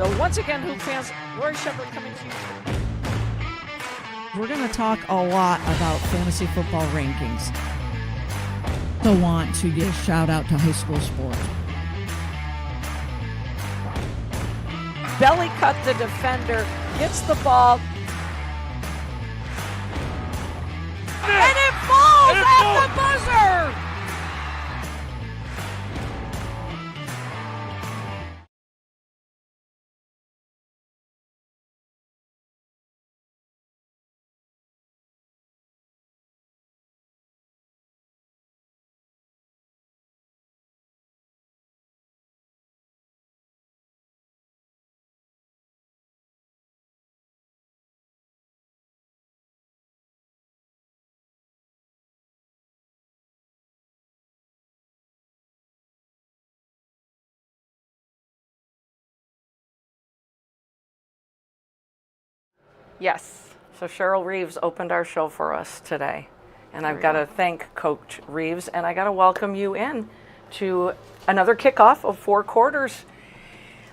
So once again, Hoop fans, Lori Shepard coming to you. We're going to talk a lot about fantasy football rankings. So want to give a shout out to high school sports. Belly cut the defender, gets the ball, and it falls at the buzzer! Yes. So Cheryl Reeves opened our show for us today. And I've got to thank Coach Reeves, and I got to welcome you in to another kickoff of Four Quarters.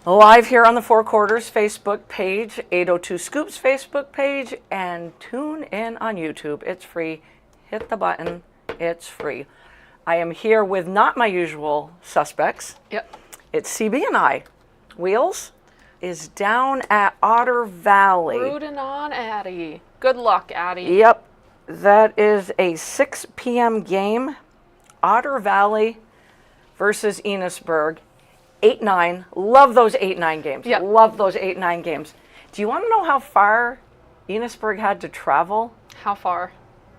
Live here on the Four Quarters Facebook page, 802 Scoops Facebook page, and tune in on YouTube. It's free. Hit the button. It's free. I am here with not my usual suspects. Yep. It's CB and I. Wheels is down at Otter Valley. Rooting on Addie. Good luck, Addie. Yep. That is a 6 p.m. game. Otter Valley versus Enosburg. 8-9. Love those 8-9 games. Yep. Love those 8-9 games. Do you want to know how far Enosburg had to travel? How far?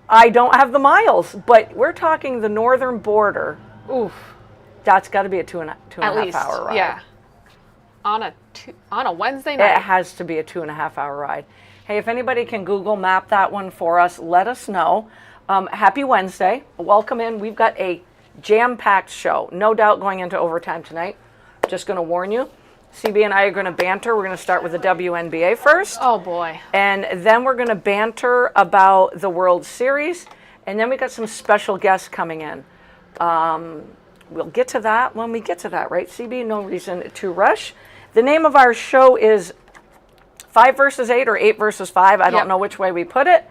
I don't have the miles, but we're talking the northern border. Oof. That's got to be a two and a At half least, hour ride. yeah. On a Wednesday night. It has to be a 2.5 hour ride. Hey, if anybody can Google map that one for us, let us know. Happy Wednesday. Welcome in. We've got a jam-packed show. No doubt going into overtime tonight. Just going to warn you. CB and I are going to banter. We're going to start with the WNBA first. Oh, boy. And then we're going to banter about the World Series. And then we got some special guests coming in. We'll get to that when we get to that, right, CB? No reason to rush. The name of our show is 5 versus 8 or 8 versus 5. I don't know which way we put it.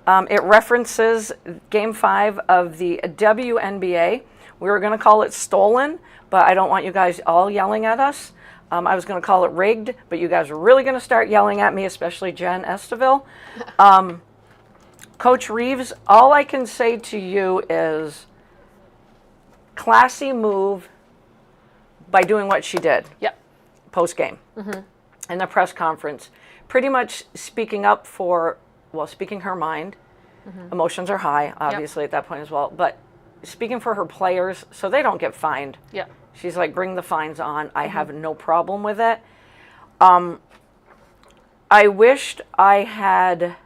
It references Game 5 of the WNBA. We were going to call it Stolen, but I don't want you guys all yelling at us. I was going to call it Rigged, but you guys are really going to start yelling at me, especially Jen Esteville. Coach Reeves, all I can say to you is classy move by doing what she did. Yep. Post-game. In the press conference. Pretty much speaking up for, speaking her mind. Emotions are high, obviously, at that point as well. But speaking for her players so they don't get fined. Yeah. She's like, bring the fines on. I have no problem with it. I wished I had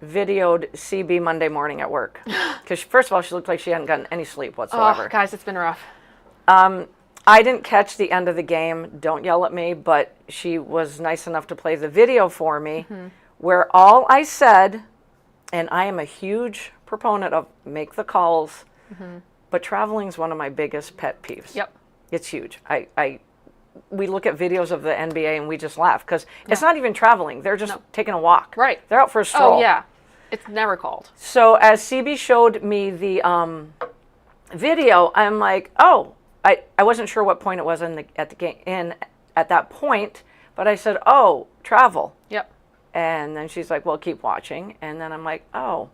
videoed CB Monday morning at work. Because first of all, she looked like she hadn't gotten any sleep whatsoever. Oh, guys, it's been rough. I didn't catch the end of the game. Don't yell at me, but she was nice enough to play the video for me where all I said, and I am a huge proponent of make the calls, but traveling is one of my biggest pet peeves. Yep. It's huge. We look at videos of the NBA and we just laugh because it's not even traveling. They're just taking a walk. Right. They're out for a stroll. Oh, yeah. It's never called. So as CB showed me the video, I'm like, oh, I wasn't sure what point it was at the game at that point, but I said, oh, travel. Yep. And then she's like, well, keep watching. And then I'm like, oh,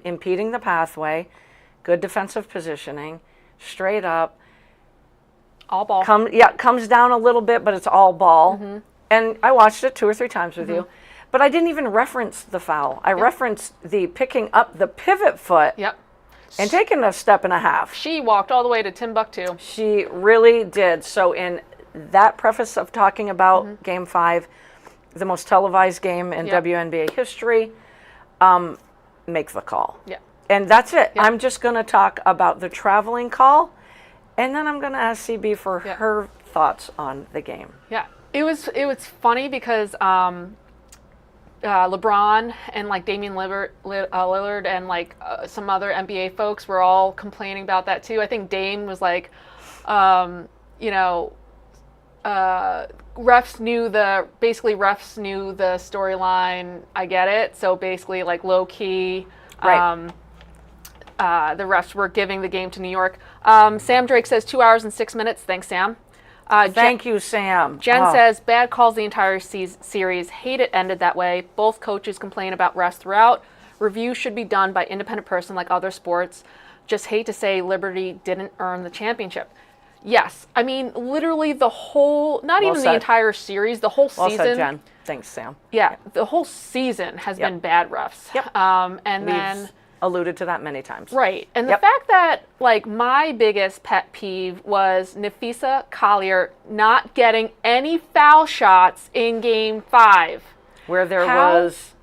impeding the pathway, good defensive positioning, straight up. All ball. Comes down a little bit, but it's all ball. And I watched it 2 or 3 times with you, but I didn't even reference the foul. I referenced the picking up the pivot foot. Yep. And taking a step and a half. She walked all the way to Timbuktu. She really did. So in that preface of talking about Game 5, the most televised game in WNBA history, make the call. Yeah. And that's it. Yep. I'm just going to talk about the traveling call, and then I'm going to ask CB for her thoughts on the game. Yeah. It was funny because LeBron and like Damian Lillard and like some other NBA folks were all complaining about that too. I think Dame was like, refs knew the storyline. I get it. So basically, like low key, Right. the refs were giving the game to New York. Sam Drake says 2 hours and 6 minutes. Thanks, Sam. Thank you, Sam. Jen Oh. says bad calls the entire series. Hate it ended that way. Both coaches complain about refs throughout. Review should be done by independent person like other sports. Just hate to say Liberty didn't earn the championship. Yes, I mean literally the whole, not Well even said. the entire series, the whole Well season. said, Jen. Thanks, Sam. Yeah, the whole season has Yep. been bad refs. Yep. And We've then alluded to that many times. right, and Yep. the fact that like my biggest pet peeve was Nafisa Collier not getting any foul shots in Game 5. Where there How- was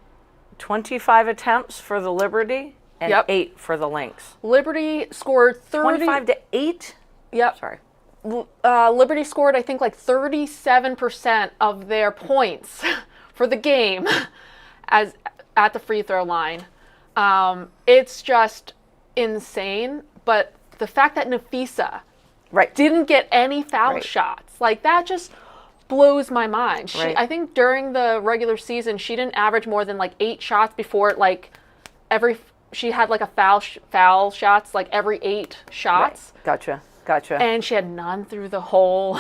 25 attempts for the Liberty and Yep. 8 for the Lynx. Liberty scored 25 to 8? Yep. Sorry. Liberty scored, I think, like 37% of their points for the game as at the free throw line. It's just insane. But the fact that Nafisa Right. didn't get any foul Right. shots, like that just blows my mind. Right. I think during the regular season, she didn't average more than like 8 shots before like she had like a foul shots like every 8 shots. Right. Gotcha. And she had none through the whole.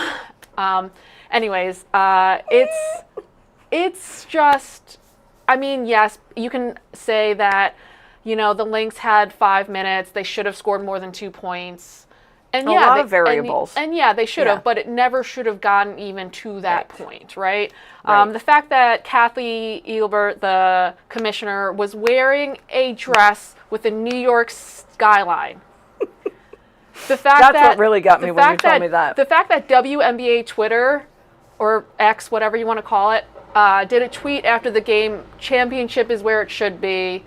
Anyways, it's just. I mean, yes, you can say that, the Lynx had 5 minutes. They should have scored more than 2 points. And A lot of variables. And yeah, they should have, Yeah. but it never should have gotten even to that point, right? Right. The fact that Kathy Eilbert, the commissioner, was wearing a dress with a New York skyline. The fact That's that, what really got me the when you fact told me that. The fact that WNBA Twitter, or X, whatever you want to call it, did a tweet after the game, championship is where it should be,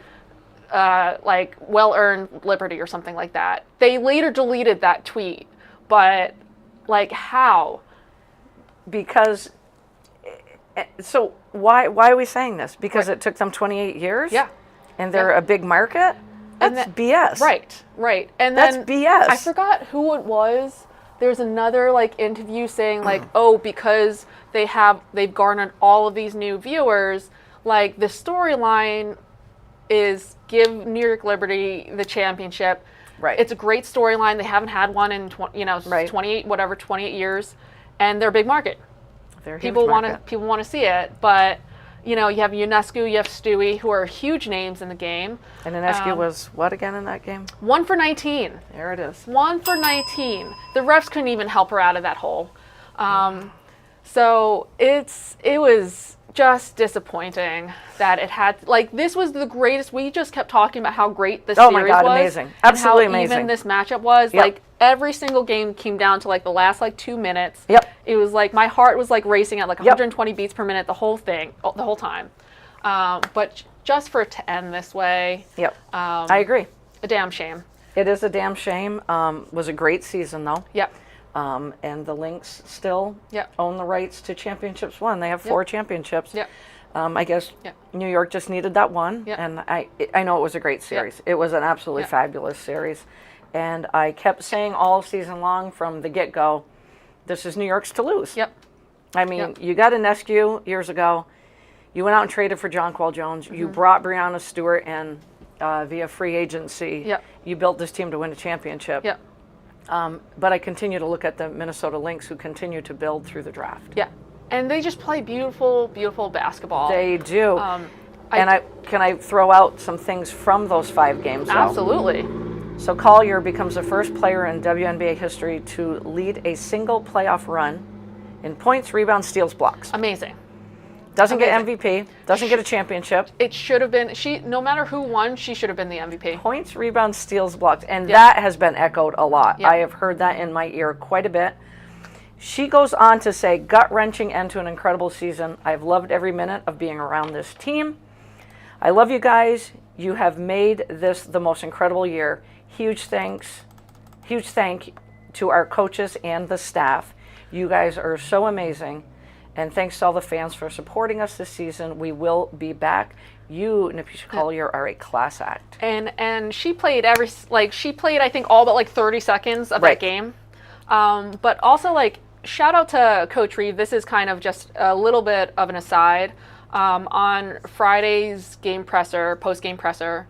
like well-earned Liberty or something like that. They later deleted that tweet, but like how? Because, so why are we saying this? Because it took them 28 years? Yeah. And they're a big market? And That's BS. Right. And That's then BS. I forgot who it was. There's another like interview saying like, oh, because they've garnered all of these new viewers, like the storyline is give New York Liberty the championship. Right. It's a great storyline. They haven't had one in 28 years, and they're a big market. They're a huge People market. want to see it, but you have UNESCO, you have Stewie, who are huge names in the game. And Inescu was what again in that game? 1 for 19. There it is. 1 for 19. The refs couldn't even help her out of that hole. So it was just disappointing that it had, like, this was the greatest. We just kept talking about how great this Oh series my God, was. amazing. Absolutely and how amazing. even this matchup was. Yep. Like, every single game came down to, like, the last, like, 2 minutes. Yep. It was like, my heart was, like, racing at, like, Yep. 120 beats per minute the whole time. But just for it to end this way. Yep. I agree. A damn shame. It is a damn shame. Was a great season though. Yep. And the Lynx still Yep. own the rights to championships one. They have 4 championships. Yep. I guess Yep. New York just needed that one. Yep. And I know it was a great series. It was an absolutely Yep. fabulous series. And I kept saying all season long from the get-go, this is New York's to lose. Yep. I mean, Yep. you got Inescu years ago. You went out and traded for Jonquil Jones. Mm-hmm. You brought Breonna Stewart in via free agency. Yep. You built this team to win a championship. Yep. But I continue to look at the Minnesota Lynx, who continue to build through the draft. Yeah. And they just play beautiful, beautiful basketball. They do. I Can I throw out some things from those 5 games? Though? Absolutely. So Collier becomes the first player in WNBA history to lead a single playoff run in points, rebounds, steals, blocks. Amazing. Doesn't get Amazing. MVP. Doesn't get a championship. It should have been, no matter who won, she should have been the MVP. Points, rebounds, steals, blocks. And that has been echoed a lot. Yeah. I have heard that in my ear quite a bit. She goes on to say, gut-wrenching end to an incredible season. I've loved every minute of being around this team. I love you guys. You have made this the most incredible year. Huge thank to our coaches and the staff. You guys are so amazing. And thanks to all the fans for supporting us this season. We will be back. You, Napisha Collier, are a class act. And she played I think all but like 30 seconds of Right. that game. But also like shout out to Coach Reeve. This is kind of just a little bit of an aside. On Friday's post-game presser,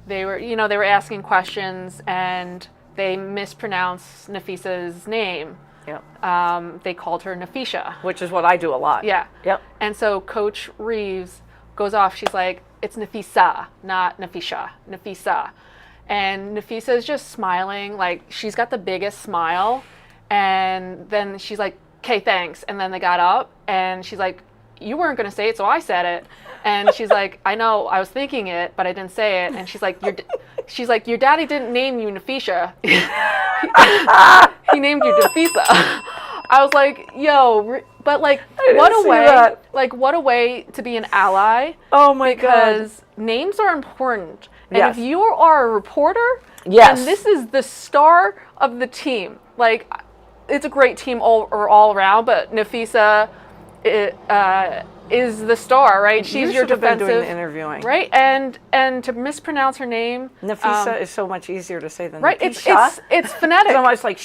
they were asking questions and they mispronounced Nafisa's name. Yep. They called her Nafisha. Which is what I do a lot. Yeah. Yep. And so Coach Reeves goes off. She's like, it's Nafisa, not Nafisha. Nafisa. And Nafisa is just smiling. Like, she's got the biggest smile. And then she's like, okay, thanks. And then they got up and she's like, you weren't going to say it, so I said it. And she's like, I know, I was thinking it, but I didn't say it. And she's like, your daddy didn't name you Nafisha. He named you Nafisa. I was like, yo, but like, what a way to be an ally. Oh my God. Because names are important. And Yes. if you are a reporter, Yes. and this is the star of the team. Like, it's a great team all around, but Nafisa is the star, right? She's your should have been defensive, doing the interviewing. right? And to mispronounce her name, Nafisa is so much easier to say than right? Nafisha. It's phonetic. I'm always like,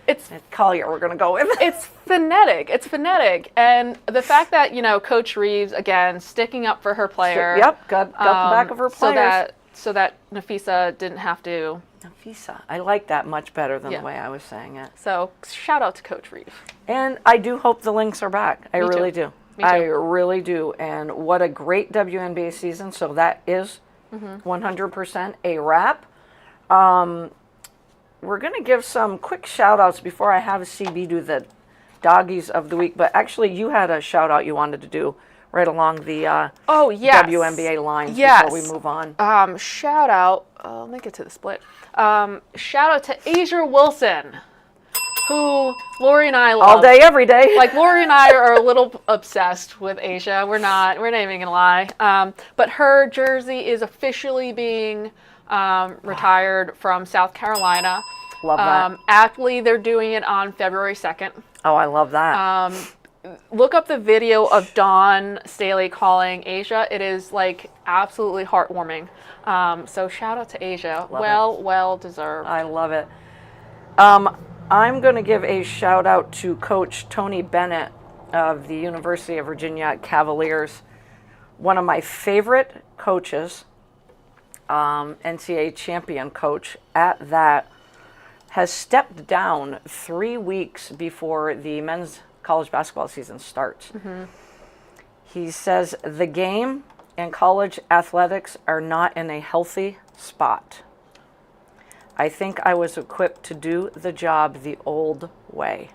It's Collier, we're going to go with. it's phonetic. It's phonetic, and the fact that Coach Reeves again sticking up for her player. Yep, got the back of her players. So that Nafisa didn't have to. Nafisa. I like that much better than Yeah. the way I was saying it. So shout out to Coach Reeves. And I do hope the Lynx are back. I Me really too. do. Me too. I really do. And what a great WNBA season. So that is 100% a wrap. We're going to give some quick shout outs before I have CB do the doggies of the week. But actually, you had a shout out you wanted to do right along the Oh yes. WNBA lines Yes. before we move on. Shout out. Let me get to the split. Shout out to Asia Wilson, who Lori and I love. All day, every day. Like, Lori and I are a little obsessed with Asia. We're not even gonna lie. But her jersey is officially being retired from South Carolina. Love that. Aptly, they're doing it on February 2nd. Oh, I love that. Look up the video of Dawn Staley calling Asia. It is like absolutely heartwarming. So shout out to Asia. Well deserved. I love it. I'm going to give a shout out to Coach Tony Bennett of the University of Virginia Cavaliers. One of my favorite coaches, NCAA champion coach at that, has stepped down 3 weeks before the men's college basketball season starts. He says the game and college athletics are not in a healthy spot. I think I was equipped to do the job the old way.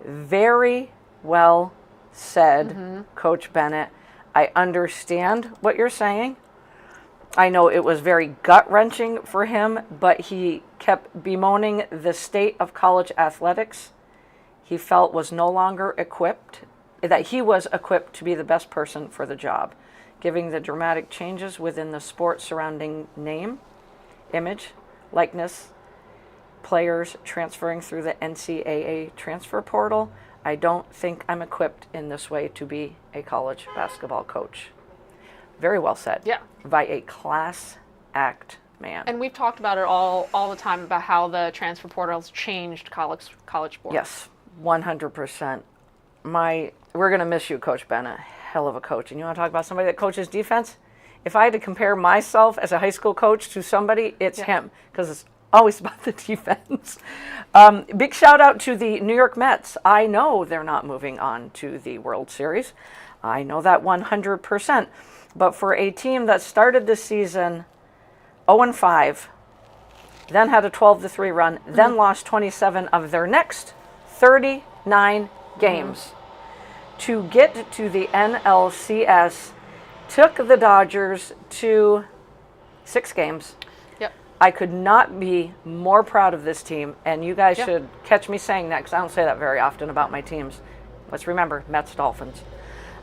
Very well said, Coach Bennett. I understand what you're saying. I know it was very gut-wrenching for him, but he kept bemoaning the state of college athletics. He felt was no longer equipped, that he was equipped to be the best person for the job, giving the dramatic changes within the sport surrounding name, image, likeness, players transferring through the NCAA transfer portal. I don't think I'm equipped in this way to be a college basketball coach. Very well said. Yeah. By a class act man. And we've talked about it all the time about how the transfer portals changed college sports. Yes, 100%. We're going to miss you, Coach Bennett. Hell of a coach. And you want to talk about somebody that coaches defense? If I had to compare myself as a high school coach to somebody, it's him, because it's always about the defense. Big shout out to the New York Mets. I know they're not moving on to the World Series. I know that 100%. But for a team that started the season 0-5, then had a 12-3 run, then lost 27 of their next 39 games, to get to the NLCS, took the Dodgers to 6 games. Yep. I could not be more proud of this team, and you guys should catch me saying that, because I don't say that very often about my teams. Let's remember, Mets, Dolphins.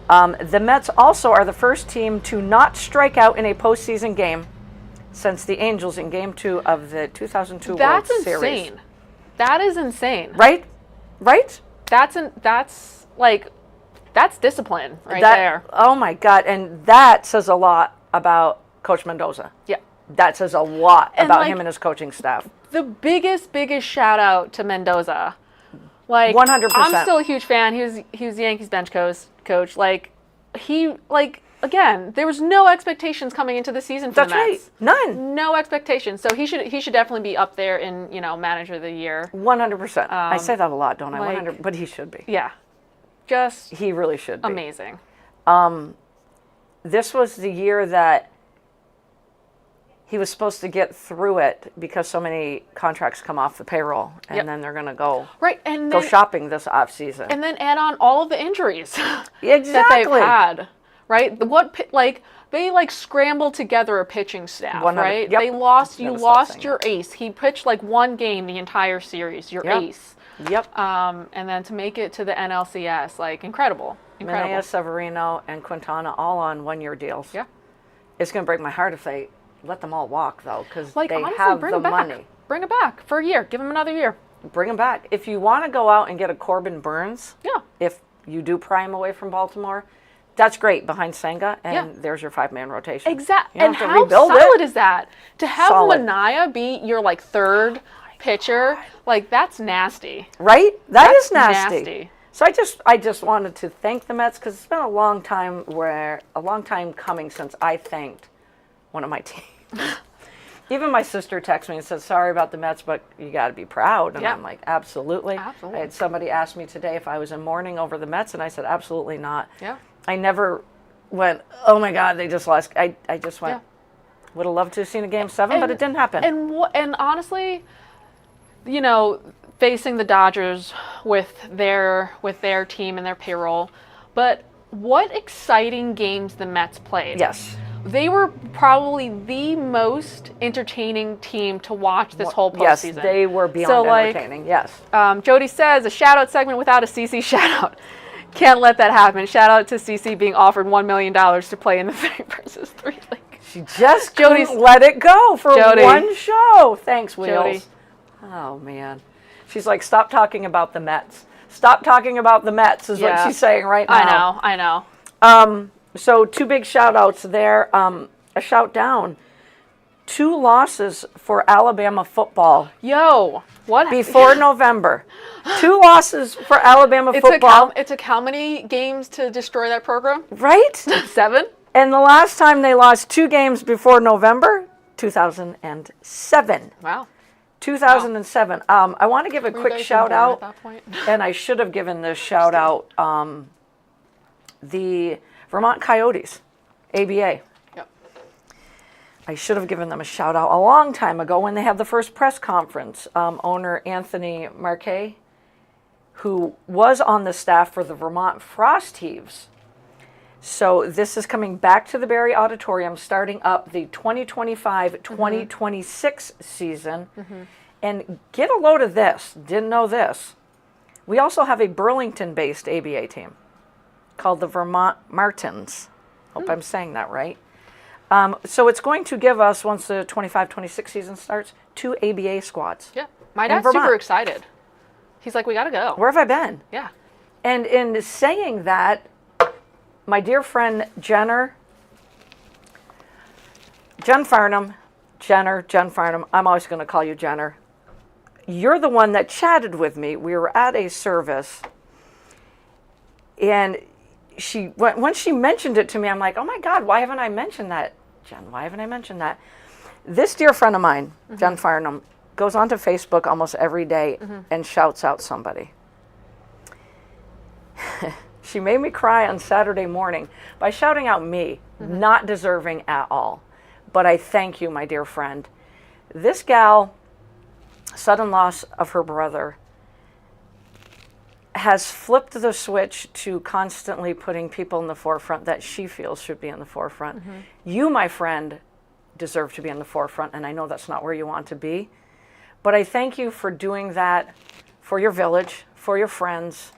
The Mets also are the first team to not strike out in a postseason game since the Angels in Game 2 of the 2002 World Series. That's insane. That is insane. Right? Right? That's discipline right That- there. Oh my God. And that says a lot about Coach Mendoza. Yeah. That says a lot And, about like, him and his coaching staff. The biggest shout out to Mendoza. Like 100%. I'm still a huge fan. He was the Yankees bench coach. Like again, there was no expectations coming into the season for That's the Mets. right. None. No expectations. So he should definitely be up there in, manager of the year. 100%. I say that a lot, don't I? 100, but he should be. Yeah. Just He really should be. amazing. This was the year that he was supposed to get through it because so many contracts come off the payroll, and then they're going to go Right, and go then, shopping this off season. and then add on all of the injuries Exactly. that they've had. Right, they scrambled together a pitching staff. 100 Right, yep. they lost. You Gotta stop lost saying your ace. He pitched like one game the entire series. Your Yep. ace. Yep. And then to make it to the NLCS, like incredible. Manaea, Severino, and Quintana all on one-year deals. Yeah. It's going to break my heart if they let them all walk, though, because Like, they honestly, have bring the them back. money. Bring it back for a year. Give him another year. Bring them back. If you want to go out and get a Corbin Burns, Yeah. if you do pry him away from Baltimore, that's great behind Senga, and there's your 5-man rotation. Exactly. You And don't have to how rebuild solid it. is that? To have Solid. Manaea be your third pitcher, like that's nasty. Right? That's That's nasty. nasty. So I just wanted to thank the Mets because it's been a long time coming since I thanked one of my teams. Even my sister texted me and said, "Sorry about the Mets, but you got to be proud." And Yeah. I'm like, "Absolutely." Absolutely. I had somebody ask me today if I was in mourning over the Mets, and I said, "Absolutely not." Yeah. I never went, "Oh my God, they just lost." I just went, Yeah. would have loved to have seen a Game 7, but it didn't happen. And honestly, facing the Dodgers with their team and their payroll, but what exciting games the Mets played. Yes. They were probably the most entertaining team to watch this whole Yes, postseason. they were beyond entertaining. Yes. Jody says, a shout-out segment without a CC shout-out. Can't let that happen. Shout-out to CC being offered $1 million to play in the 3 versus 3 league. She just Jody's- couldn't let it go for Jody. one show. Thanks, Wheels. Jody. Oh, man. She's like, stop talking about the Mets. Stop talking about the Mets is what she's saying right now. I know. So 2 big shout-outs there. A shout down. 2 losses for Alabama football Yo, what? before November. 2 losses for Alabama football. It took how many games to destroy that program? Right? 7? And the last time they lost 2 games before November, 2007. Wow. 2007. I want to give a Were you quick guys shout born out, at that point? and I should have given this shout out. The Vermont Coyotes, ABA. Yep. I should have given them a shout out a long time ago when they had the first press conference. Owner Anthony Marquet, who was on the staff for the Vermont Frost Heaves. So this is coming back to the Barry Auditorium, starting up the 2025-2026 season. And get a load of this. Didn't know this. We also have a Burlington-based ABA team called the Vermont Martins. Hope I'm saying that right. So it's going to give us, once the 25-26 season starts, 2 ABA squads. Yeah. My In dad's Vermont. super excited. He's like, we got to go. Where have I been? Yeah. And in saying that, my dear friend Jen Farnham, I'm always going to call you Jenner. You're the one that chatted with me. We were at a service, and when she mentioned it to me, I'm like, oh my God, why haven't I mentioned that, Jen? Why haven't I mentioned that? This dear friend of mine, Jen Farnham, goes onto Facebook almost every day and shouts out somebody. She made me cry on Saturday morning by shouting out me, not deserving at all. But I thank you, my dear friend. This gal, sudden loss of her brother, has flipped the switch to constantly putting people in the forefront that she feels should be in the forefront. You, my friend, deserve to be in the forefront, and I know that's not where you want to be. But I thank you for doing that for your village, for your friends.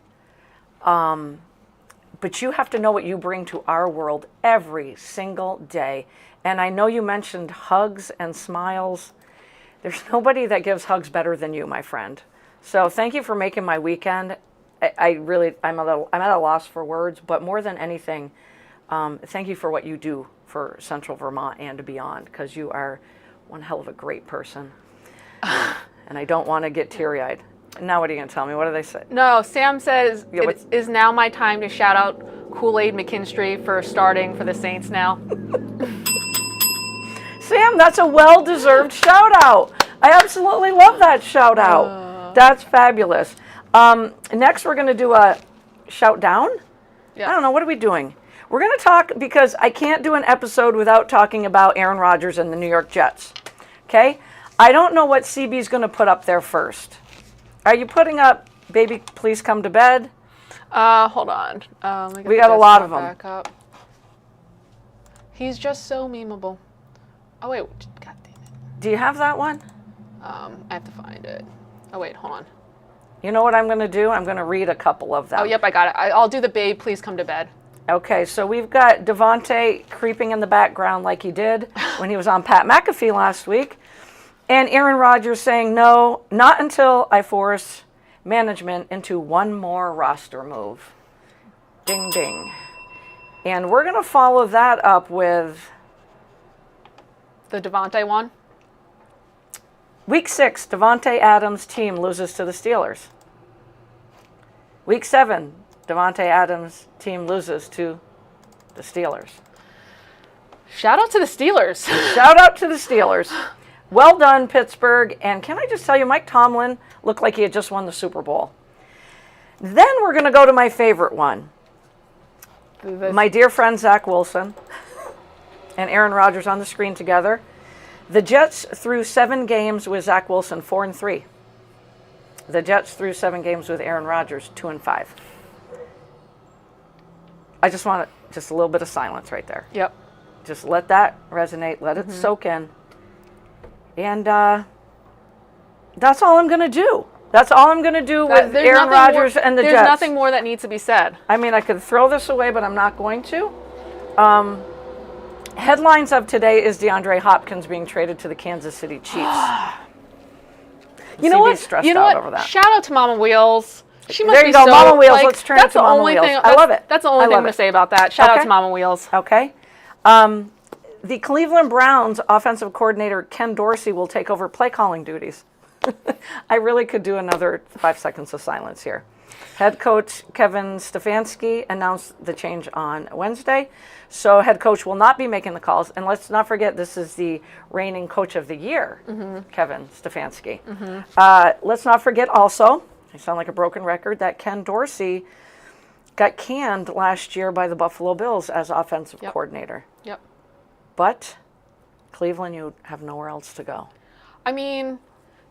But you have to know what you bring to our world every single day. And I know you mentioned hugs and smiles. There's nobody that gives hugs better than you, my friend. So thank you for making my weekend. I'm at a loss for words, but more than anything, thank you for what you do for Central Vermont and beyond, because you are one hell of a great person. And I don't want to get teary-eyed. Now what are you going to tell me? What do they say? No, Sam says Yeah, it is now my time to shout out Kool-Aid McKinstry for starting for the Saints now. Sam, that's a well-deserved shout-out. I absolutely love that shout-out. That's fabulous. Next, we're going to do a shout-down. Yeah. I don't know. What are we doing? We're going to talk, because I can't do an episode without talking about Aaron Rodgers and the New York Jets. Okay? I don't know what CB's going to put up there first. Are you putting up Baby Please Come to Bed? Hold on. We got a lot of them. Back up. He's just so memeable. Oh, wait. God damn it. Do you have that one? I have to find it. Oh, wait. Hold on. You know what I'm going to do? I'm going to read a couple of them. Oh, yep. I got it. I'll do the Babe Please Come to Bed. Okay, so we've got Devontae creeping in the background like he did when he was on Pat McAfee last week. And Aaron Rodgers saying, no, not until I force management into one more roster move. Ding, ding. And we're going to follow that up with The Devontae one? Week 6, Devontae Adams' team loses to the Steelers. Week 7, Devontae Adams' team loses to the Steelers. Shout out to the Steelers. Shout out to the Steelers. Well done, Pittsburgh. And can I just tell you, Mike Tomlin looked like he had just won the Super Bowl. Then we're going to go to my favorite one. My dear friend Zach Wilson and Aaron Rodgers on the screen together. The Jets threw 7 games with Zach Wilson, 4-3. The Jets threw 7 games with Aaron Rodgers, 2-5. I just want just a little bit of silence right there. Yep. Just let that resonate. Let it soak in. And that's all I'm going to do. That's all I'm going to do with Aaron Rodgers and the Jets. There's nothing more that needs to be said. I mean, I could throw this away, but I'm not going to. Headlines of today is DeAndre Hopkins being traded to the Kansas City Chiefs. You know what? Stressed You know out what? over that. Shout out to Mama Wheels. She must There be you go, so, Mama Wheels. like, Let's turn it to Mama Wheels. I love it. That's the only thing I'm going to say about that. Shout out to Mama Wheels. Okay. The Cleveland Browns offensive coordinator Ken Dorsey will take over play calling duties. I really could do another 5 seconds of silence here. Head coach Kevin Stefanski announced the change on Wednesday. So head coach will not be making the calls. And let's not forget, this is the reigning coach of the year, Kevin Stefanski. Let's not forget also, I sound like a broken record, that Ken Dorsey got canned last year by the Buffalo Bills as offensive coordinator. Yep. But Cleveland, you have nowhere else to go. I mean,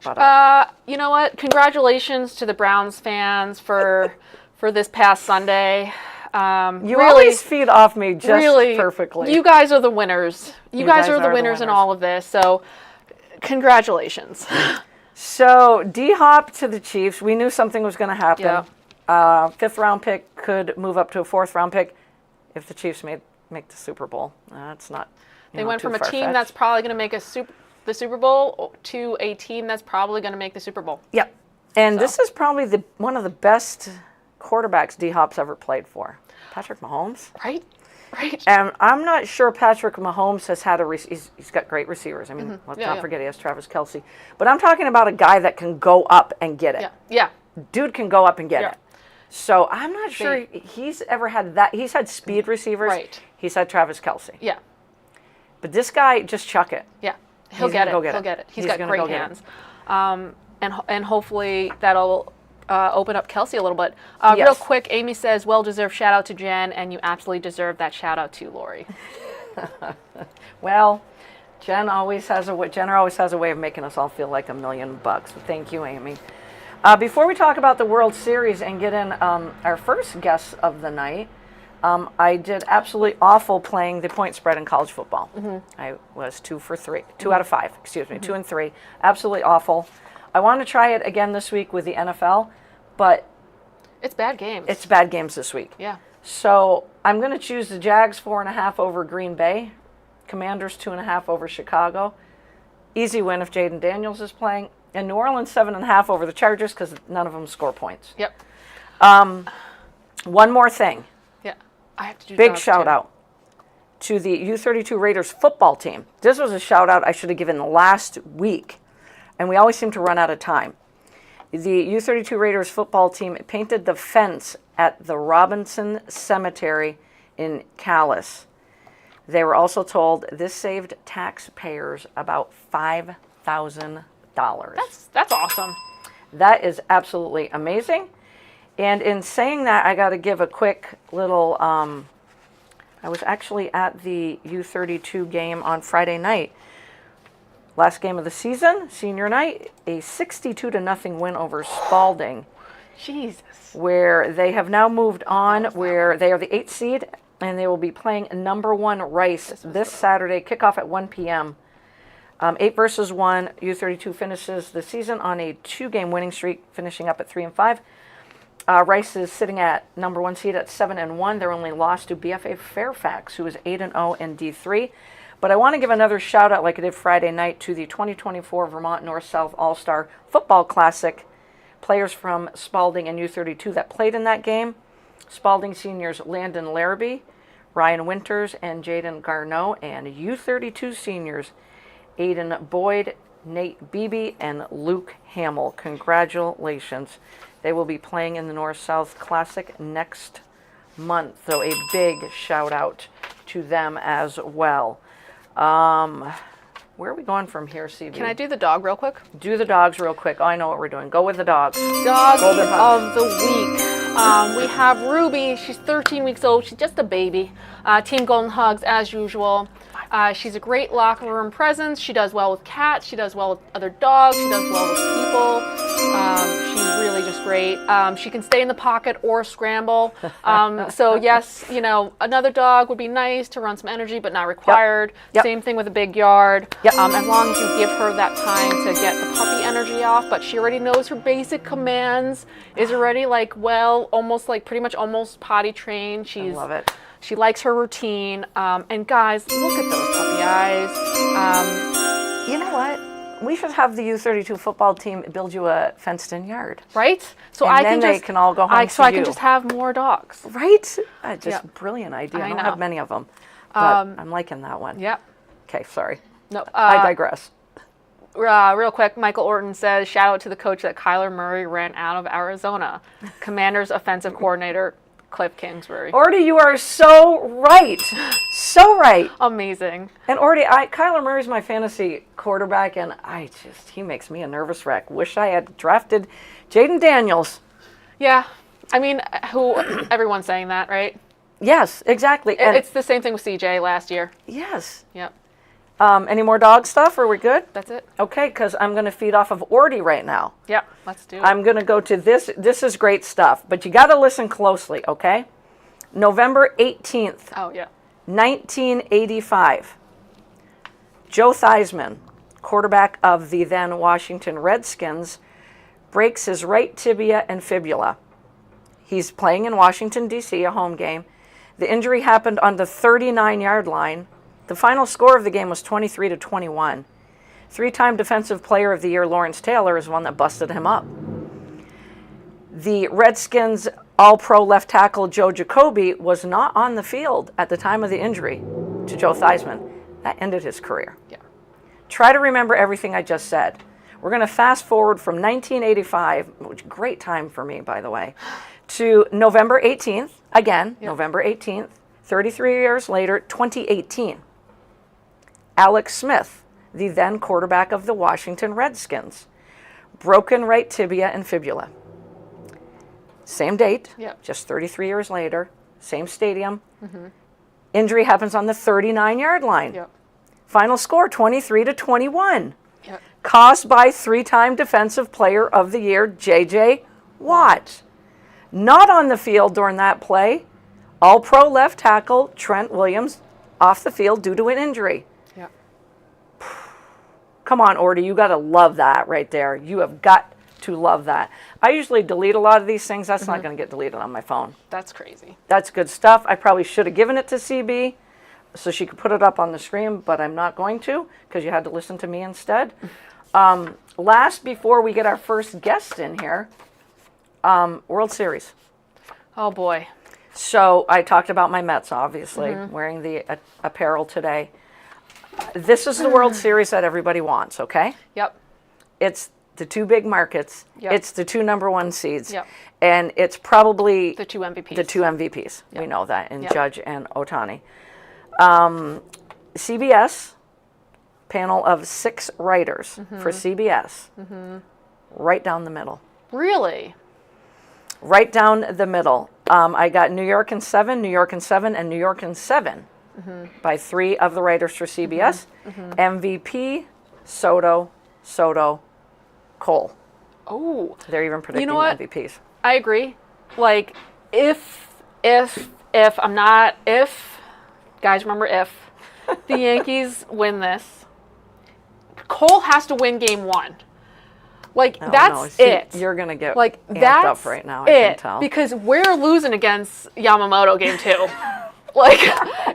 you know what? Congratulations to the Browns fans for this past Sunday. You always feed off me just perfectly. You guys are the winners. You guys are the winners in all of this. So, congratulations. So, D-Hop to the Chiefs. We knew something was going to happen. Yeah. 5th round pick could move up to a 4th round pick if the Chiefs make the Super Bowl. That's not. They went from a team that's probably going to make the Super Bowl to a team that's probably going to make the Super Bowl. Yep. And this is probably one of the best quarterbacks D-Hop's ever played for. Patrick Mahomes. Right. And I'm not sure Patrick Mahomes has had he's got great receivers. I mean, let's not forget he has Travis Kelce. But I'm talking about a guy that can go up and get it. Yeah. Dude can go up and get it. So I'm not sure he's ever had that. He's had speed receivers. Right. He's had Travis Kelce. Yeah. But this guy, just chuck it. Yeah. He'll get it. He's got great hands. And hopefully that'll open up Kelce a little bit. Real quick, Amy says, well-deserved shout-out to Jen, and you absolutely deserve that shout-out to Lori. Well, Jenner always has a way of making us all feel like $1 million. So thank you, Amy. Before we talk about the World Series and get in our first guest of the night, I did absolutely awful playing the point spread in college football. I was 2 out of 5, 2 and 3. Absolutely awful. I want to try it again this week with the NFL, but it's bad games. It's bad games this week. Yeah. So I'm going to choose the Jags 4.5 over Green Bay, Commanders 2.5 over Chicago. Easy win if Jaden Daniels is playing, and New Orleans 7.5 over the Chargers because none of them score points. Yep. One more thing. I have to do big shout out to the U32 Raiders football team. This was a shout out I should have given last week, and we always seem to run out of time. The U32 Raiders football team painted the fence at the Robinson Cemetery in Calais. They were also told this saved taxpayers about $5,000. That's awesome. That is absolutely amazing. And in saying that, I got to give a quick little, I was actually at the U32 game on Friday night. Last game of the season, senior night, a 62-0 win over Spalding. Jesus. Where they have now moved on, where they are the 8th seed, and they will be playing number 1 Rice this Saturday, kickoff at 1 p.m. 8 versus 1, U32 finishes the season on a 2-game winning streak, finishing up at 3-5. Rice is sitting at number 1 seed at 7-1. They're only lost to BFA Fairfax, who is 8-0 and D3. But I want to give another shout out, like I did Friday night, to the 2024 Vermont North-South All-Star Football Classic. Players from Spalding and U32 that played in that game. Spalding seniors Landon Larrabee, Ryan Winters, and Jaden Garneau, and U32 seniors Aiden Boyd, Nate Beebe, and Luke Hamill. Congratulations. They will be playing in the North-South Classic next month, so a big shout out to them as well. Where are we going from here, CB? Can I do the dog real quick? Do the dogs real quick. Oh, I know what we're doing. Go with the dogs. Dog Golden of the week. We have Ruby. She's 13 weeks old. She's just a baby. Team Golden Hugs, as usual. She's a great locker room presence. She does well with cats. She does well with other dogs. She does well with people. She's really just great. She can stay in the pocket or scramble. So yes, you know, another dog would be nice to run some energy, but not required. Yep. Same thing with a big yard. Yep. As long as you give her that time to get the puppy energy off, but she already knows her basic commands, is already like, well, almost like pretty much almost potty trained. I love it. She likes her routine. And guys, look at those puppy eyes. You know what? We should have the U32 football team build you a fenced-in yard. Right? So And I then can they can all go home so to I can you. just have more dogs. Right? Just Yeah. brilliant idea. I I don't know. have many of them, but I'm liking that one. Yep. Okay, sorry. No. I digress. Real quick, Michael Orton says, shout out to the coach that Kyler Murray ran out of Arizona. Commanders offensive coordinator, Cliff Kingsbury. Orty, you are so right. So right. Amazing. And Orty, Kyler Murray's my fantasy quarterback, and he makes me a nervous wreck. Wish I had drafted Jaden Daniels. Yeah. I mean, everyone's saying that, right? Yes, exactly. And It's the same thing with CJ last year. yes. Yep. Any more dog stuff? Are we good? That's it. Okay, because I'm going to feed off of Orty right now. Yep. Let's do it. I'm going to go to this. This is great stuff, but you got to listen closely, okay? November 18th, Oh, yeah. 1985. Joe Theismann, quarterback of the then Washington Redskins, breaks his right tibia and fibula. He's playing in Washington, D.C., a home game. The injury happened on the 39-yard line. The final score of the game was 23-21. 3-time Defensive Player of the Year Lawrence Taylor is one that busted him up. The Redskins All-Pro left tackle Joe Jacoby was not on the field at the time of the injury to Joe Theismann. That ended his career. Yeah. Try to remember everything I just said. We're going to fast forward from 1985, which great time for me, by the way, to November 18th, again, November 18th, 33 years later, 2018. Alex Smith, the then quarterback of the Washington Redskins, broken right tibia and fibula. Same date, just 33 years later, same stadium. Injury happens on the 39-yard line. Yep. Final score, 23-21. Yep. Caused by 3-time Defensive Player of the Year, J.J. Watt. Not on the field during that play, All-Pro left tackle Trent Williams off the field due to an injury. Yep. Come on, Orty, you got to love that right there. You have got to love that. I usually delete a lot of these things. That's not going to get deleted on my phone. That's crazy. That's good stuff. I probably should have given it to CB so she could put it up on the screen, but I'm not going to because you had to listen to me instead. Last, before we get our first guest in here, World Series. Oh, boy. So I talked about my Mets, obviously, wearing the apparel today. This is the World Series that everybody wants, okay? Yep. It's the two big markets. Yep. It's the two number one seeds. Yep. And it's probably The two MVPs. the two MVPs. Yep. We know that in Yep. Judge and Ohtani. CBS, panel of 6 writers for CBS, right down the middle. Really? Right down the middle. I got New York in 7, New York in 7, and New York in 7 by 3 of the writers for CBS. MVP, Soto, Cole. Oh. They're even predicting what? MVPs. I agree. Like, if guys, remember if the Yankees win this, Cole has to win game 1. Like, Oh, that's no. See, it. You're going to get Like, amped that's up right now, I can it. tell. Because we're losing against Yamamoto game 2. Like,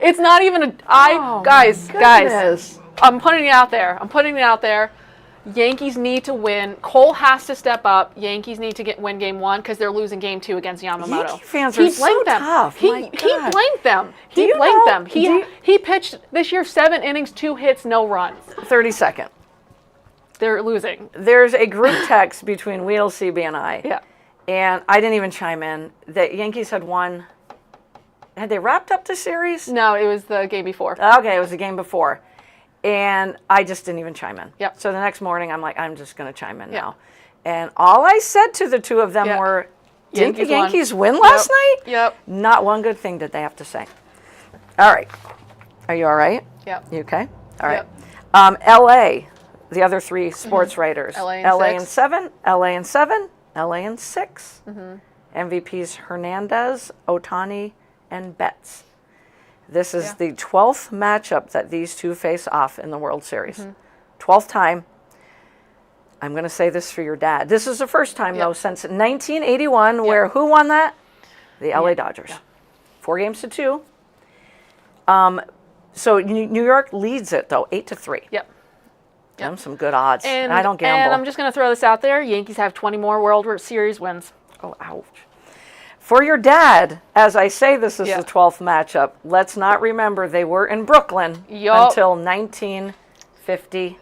it's not even guys, Goodness. I'm putting it out there. Yankees need to win. Cole has to step up. Yankees need to win game 1 because they're losing game 2 against Yamamoto. Yankee fans are so tough. He My God. blanked them. He you blanked know- them. do He pitched this year 7 innings, 2 hits, no runs. 32nd. They're losing. There's a group text between Wheels, CB, and I. Yeah. And I didn't even chime in. The Yankees had won. Had they wrapped up the series? No, it was the game before. Okay, it was the game before. And I just didn't even chime in. Yep. So the next morning, I'm like, I'm just going to chime in Yep. now. And all I said to the two of them Yep. were, didn't the Yankees won. Yankees win last night? Yep. Not one good thing did they have to say. All right. Are you all right? Yep. You okay? All right. Yep. LA, the other 3 sports writers. LA in LA 6. in 7, LA in 7, LA in 6. MVPs Hernandez, Ohtani, and Betts. This is the 12th matchup that these two face off in the World Series. 12th time. I'm going to say this for your dad. This is the first time, though, since 1981, where who won that? The LA Dodgers. 4 games to 2. So New York leads it, though, 8-3. Yep. Them some good odds. And I don't gamble. And I'm just going to throw this out there. Yankees have 20 more World Series wins. Oh, ouch. For your dad, as I say this is the 12th matchup, let's not remember they were in Brooklyn until 1958.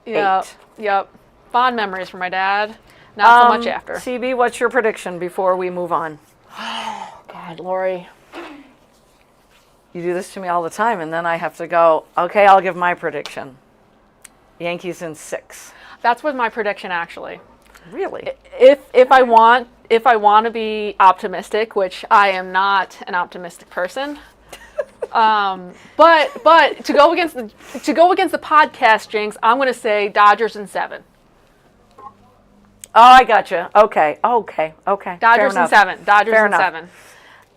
Yep. Fond memories for my dad. Not so much after. CB, what's your prediction before we move on? God, Lori. You do this to me all the time, and then I have to go, okay, I'll give my prediction. Yankees in 6. That's what my prediction actually. Really? If I want to be optimistic, which I am not an optimistic person, but to go against the podcast jinx, I'm going to say Dodgers in 7. Oh, I gotcha. Okay. Dodgers in 7. Dodgers Fair in enough.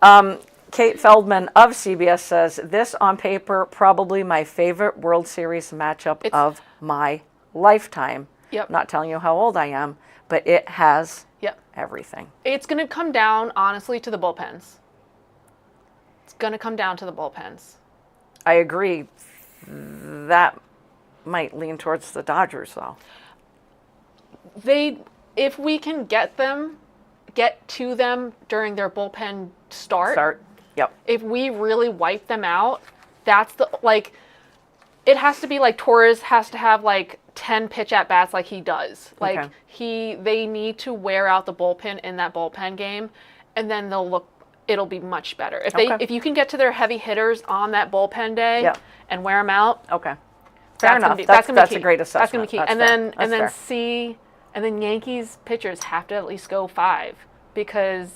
7. Kate Feldman of CBS says, this on paper, probably my favorite World Series matchup of my lifetime. Yep. Not telling you how old I am, but it has Yep. everything. It's going to come down, honestly, to the bullpens. It's going to come down to the bullpens. I agree. That might lean towards the Dodgers, though. If we can get to them during their bullpen start. Yep. If we really wipe them out, that's it has to be like Torres has to have like 10 pitch at bats like he does. Like they need to wear out the bullpen in that bullpen game, and then it'll be much better. If you can get to their heavy hitters on that bullpen day and wear them out. Okay. Fair enough. That's a great assessment. That's going to be key. And then Yankees pitchers have to at least go 5 because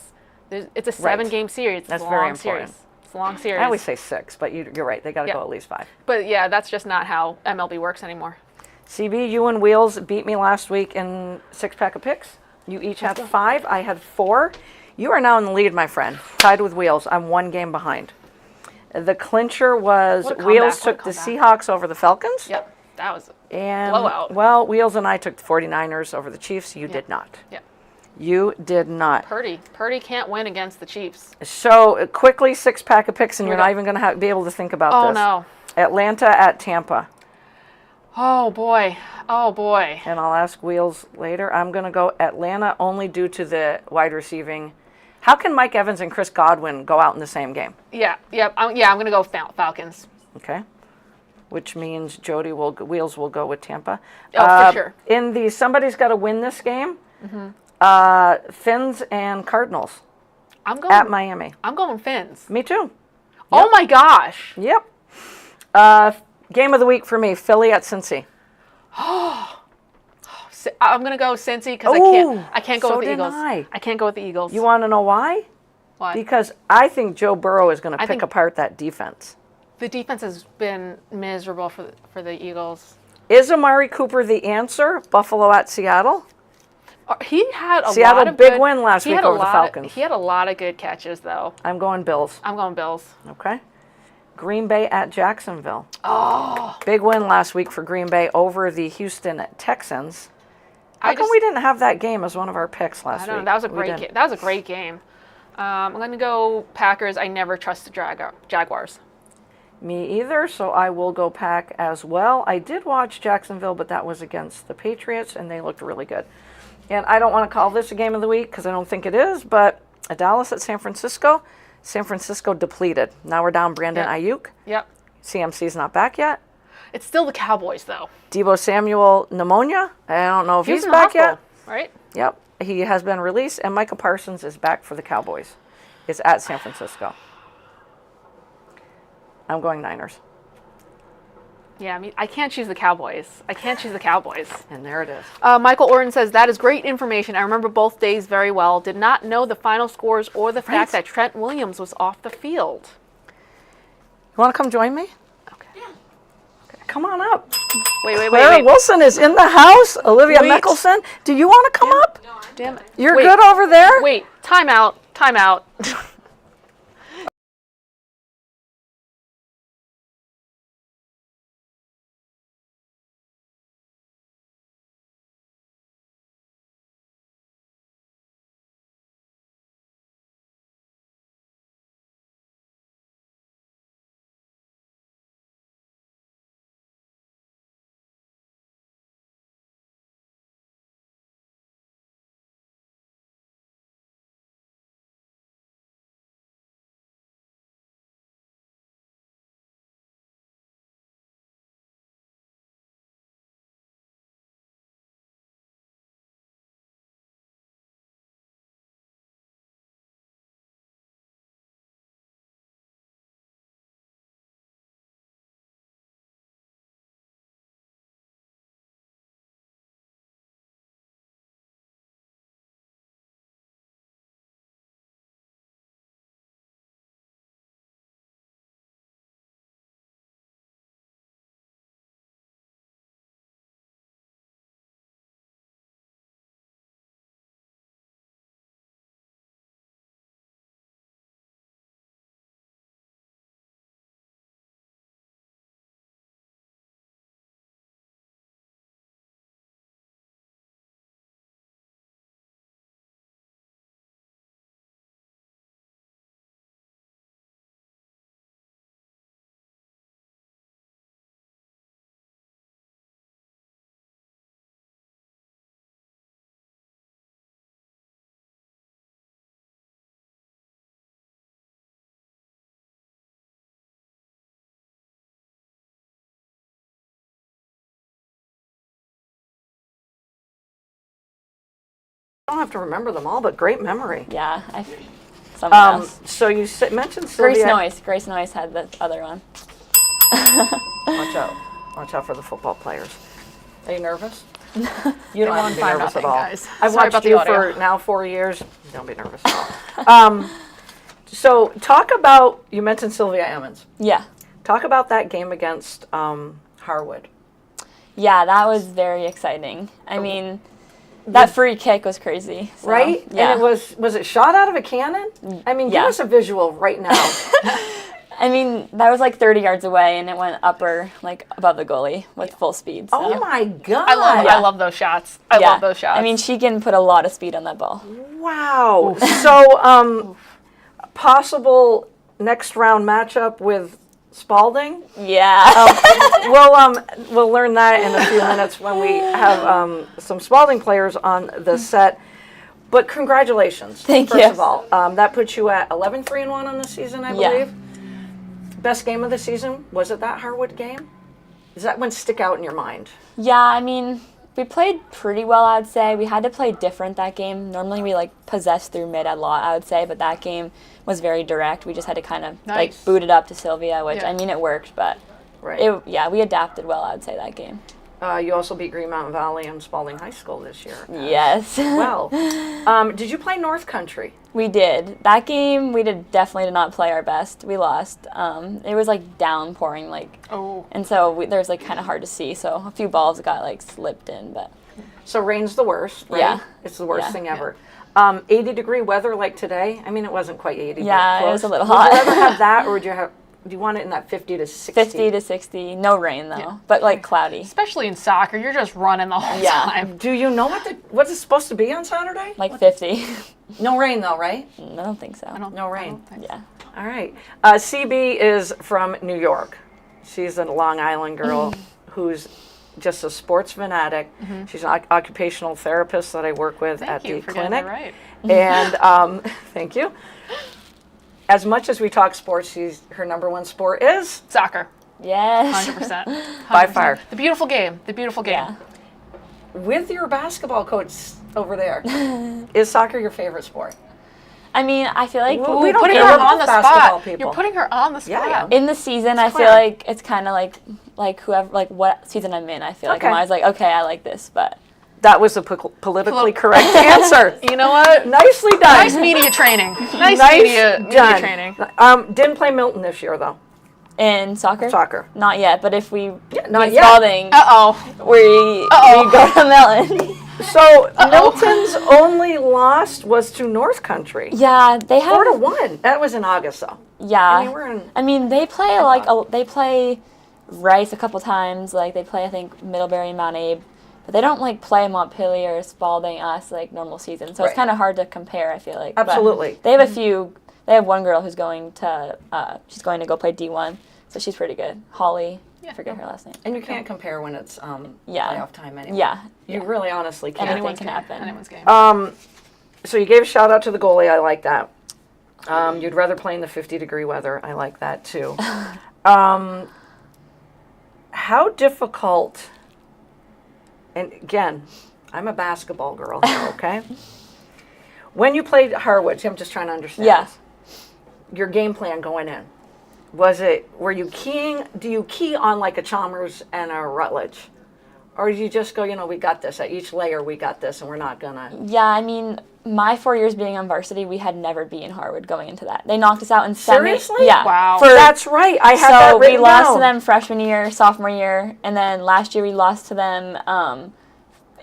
it's a 7-game series. That's very important. It's a long series. I always say 6, but you're right. They got to go at least 5. But yeah, that's just not how MLB works anymore. CB, you and Wheels beat me last week in 6-pack of picks. You each had 5. I had 4. You are now in the lead, my friend. Tied with Wheels. I'm 1 game behind. The clincher was Wheels took the Seahawks over the Falcons. Yep, that was a blowout. Well, Wheels and I took the 49ers over the Chiefs. You did not. Yep. You did not. Purdy can't win against the Chiefs. So quickly, 6-pack of picks, and you're not even going to be able to think about this. Oh, no. Atlanta at Tampa. Oh, boy. And I'll ask Wheels later. I'm going to go Atlanta only due to the wide receiving. How can Mike Evans and Chris Godwin go out in the same game? I'm going to go Falcons. Okay. which means Jody Wheels will go with Tampa. Oh, for sure. In the somebody's got to win this game, Finns and Cardinals I'm going at Miami. I'm going Fins. Me too. Oh my gosh. Yep. Game of the week for me, Philly at Cincy. I'm gonna go Cincy because I can't go so with the did Eagles. I can't go with the Eagles. You want to know why? Why? Because I think Joe Burrow is going to pick think- apart that defense. The defense has been miserable for the Eagles. Is Amari Cooper the answer? Buffalo at Seattle? He had a Seattle lot of big good, win last he week had a over the lot Falcons. He had a lot of good catches though. I'm going Bills. I'm going Bills. Okay. Green Bay at Jacksonville. Oh, Big win last week for Green Bay over the Houston Texans. How come we didn't have that game as one of our picks last I don't know. week? That was a great game. That was a great game. I'm going to go Packers. I never trust the Jaguars. Me either, so I will go Pack as well. I did watch Jacksonville, but that was against the Patriots, and they looked really good. And I don't want to call this a game of the week because I don't think it is, but Dallas at San Francisco. San Francisco depleted. Now we're down Brandon Ayuk. Yep. CMC's not back yet. It's still the Cowboys, though. Deebo Samuel pneumonia. I don't know if he's in the back yet. hospital, right? Yep. He has been released, and Micah Parsons is back for the Cowboys. It's at San Francisco. I'm going Niners. Yeah, I mean, I can't choose the Cowboys. And there it is. Michael Orton says, that is great information. I remember both days very well. Did not know the final scores or the fact that Trent Williams was off the field. You want to come join me? Okay. Yeah. Come on up. Wait. Clara Wilson is in the house. Olivia Mickelson. Do you want to come up? No, damn it. You're good over there? Wait, time out. I don't have to remember them all, but great memory. Yeah, someone else. So you mentioned Sylvia. Grace Noyce had the other one. Watch out for the football players. Are you nervous? You don't have to be fine, nervous at nothing, all. guys. I've Sorry watched about the you audio. for now 4 years. Don't be nervous at all. So talk about, you mentioned Sylvia Ammons. Yeah. Talk about that game against Harwood. Yeah, that was very exciting. I mean, that free kick was crazy. So, Right? Yeah. And was it shot out of a cannon? I mean, give us a visual right now. I mean, that was like 30 yards away, and it went upper, like above the goalie with full speed. So. Oh my God. I love those shots. I love those shots. I mean, she can put a lot of speed on that ball. Wow. So, possible next round matchup with Spalding? Yeah. We'll learn that in a few minutes when we have some Spalding players on the set. But congratulations. Thank First you. of all, that puts you at 11-3-1 on the season, I believe. Yeah. Best game of the season, was it that Harwood game? Does that one stick out in your mind? Yeah, I mean, we played pretty well, I'd say. We had to play different that game. Normally we possess through mid a lot, I would say, but that game was very direct. We just had to kind of boot it up to Sylvia, which I mean it worked, but we adapted well, I'd say, that game. You also beat Green Mountain Valley and Spalding High School this year. Yes. Well, did you play North Country? We did. That game, we definitely did not play our best. We lost. It was downpouring, and so there's kind of hard to see. So a few balls got slipped in, but. So rain's the worst, right? Yeah. It's the worst thing ever. 80-degree weather like today. I mean, it wasn't quite 80. Yeah, but it was a little hot. Would you rather have that, or do you want it in that 50 to 60? 50 to 60. No rain though, but cloudy. Especially in soccer, you're just running the whole time. Do you know what's it supposed to be on Saturday? 50. No rain though, right? I don't think so. No rain. Yeah. All right. CB is from New York. She's a Long Island girl who's just a sports fanatic. She's an occupational therapist that I work with at the clinic. Right. And thank you. As much as we talk sports, her number one sport is Soccer. Yes. 100%. By far. The beautiful game. The beautiful game. Yeah. With your basketball coach over there, is soccer your favorite sport? I mean, I feel like we don't putting care. her We're on the both basketball spot. people. You're putting her on the spot. Yeah. in the season, I feel like it's kind of like whoever, what season I'm in, I feel like I'm always okay, I like this, but. That was a politically correct answer. You know what? Nicely done. Nice media training. Nice media training. Didn't play Milton this year, though. In soccer? Soccer. Not yet, but if we not beat yet. Spalding, we go to Milton. So Milton's only loss was to North Country. Yeah, they have 4-1. That was in August, though. Yeah, I mean, they play they play Rice a couple times. They play, I think, Middlebury and Mount Abe, but they don't play Montpelier, Spalding, us normal season. So it's kind of hard to compare, I feel like. Absolutely. But they have a few. They have one girl who's going to she's going to go play D1, so she's pretty good. Holly, I forget her last name. And you can't compare when it's playoff time anyway. Yeah. You really honestly can't. Anything can happen. Anyone's game. So you gave a shout out to the goalie. I like that. You'd rather play in the 50-degree weather. I like that too. How difficult, and again, I'm a basketball girl here, okay? When you played Harwich, I'm just trying to understand this. Your game plan going in. Were you do you key on a Chalmers and a Rutledge? Or do you just go, we got this. At each layer, we got this, and we're not going to. Yeah, I mean, my 4 years being on varsity, we had never beaten Harwood going into that. They knocked us out in semi. Seriously? Yeah. Wow. That's right. I had that written So we lost down. to them freshman year, sophomore year, and then last year we lost to them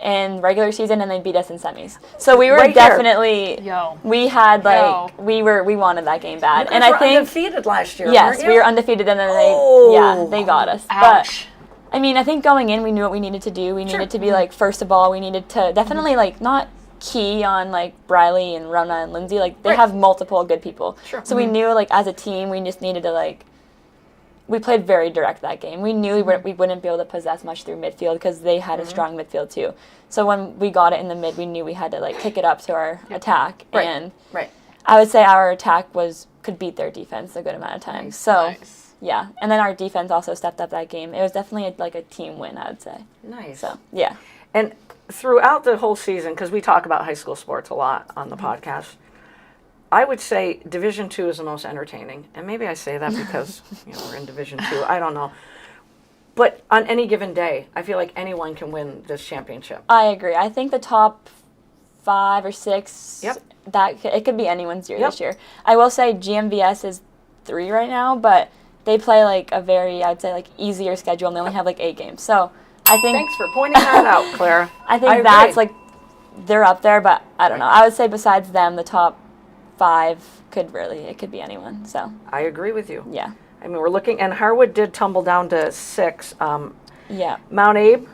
in regular season, and they beat us in semis. So we were Right definitely. Yo. We had Yo. we wanted that game bad, You and guys I were think undefeated last year. yes, weren't we you? were undefeated, and then they got us. Ouch. But I mean, I think going in, we knew what we needed to do. We needed to be first of all, we needed to definitely not key on Briley and Rona and Lindsay. They have multiple good people. Sure. So we knew as a team, we just needed to we played very direct that game. We knew we wouldn't be able to possess much through midfield because they had a strong midfield too. So when we got it in the mid, we knew we had to kick it up to our attack. Right. And Right. I would say our attack could beat their defense a good amount of times. So Nice. yeah, and then our defense also stepped up that game. It was definitely a team win, I would say. Nice. So yeah. And throughout the whole season, because we talk about high school sports a lot on the podcast, I would say Division II is the most entertaining. And maybe I say that because we're in Division II. I don't know. But on any given day, I feel like anyone can win this championship. I agree. I think the top 5 or 6, Yep. it could be anyone's year Yep. this year. I will say GMVS is 3 right now, but they play a very, I'd say easier schedule, and they only have 8 games. So I think Thanks for pointing that out, Clara. I think that's they're up there, but I don't know. I would say besides them, the top 5 it could be anyone. So I agree with you. yeah. I mean, we're looking, and Harwood did tumble down to 6. Yeah. Mount Abe,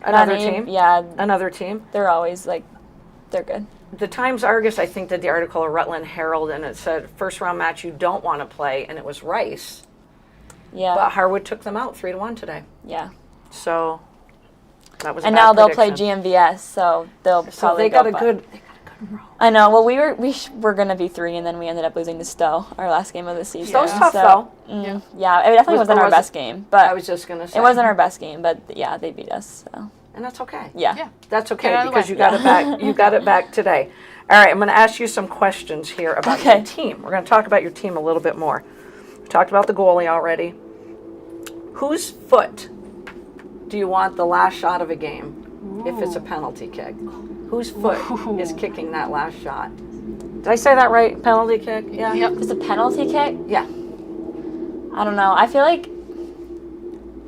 another Mount Abe, team. Yeah. Another team. They're always they're good. The Times-Argus, I think, did the article of Rutland Herald, and it said, first round match you don't want to play, and it was Rice. Yeah. But Harwood took them out 3-1 today. Yeah. So that was a And bad now they'll play prediction. GMVS, so they'll So probably they got go a good I know. Well, we were gonna be 3, and then we ended up losing to Stowe, our last game of the season. Stowe's tough, though. Yeah, it definitely wasn't our best game, but I was just gonna say it wasn't our best game. But yeah, they beat us. So. and that's okay. Yeah. That's Get okay out of the because way. you got it back. You got it back today. All right, I'm going to ask you some questions here about your team. We're going to talk about your team a little bit more. We talked about the goalie already. Whose foot do you want the last shot of a game if it's a penalty kick? Whose foot is kicking that last shot? Did I say that right? Penalty kick? Yeah. Yep. Just a penalty kick? Yeah. I don't know. I feel like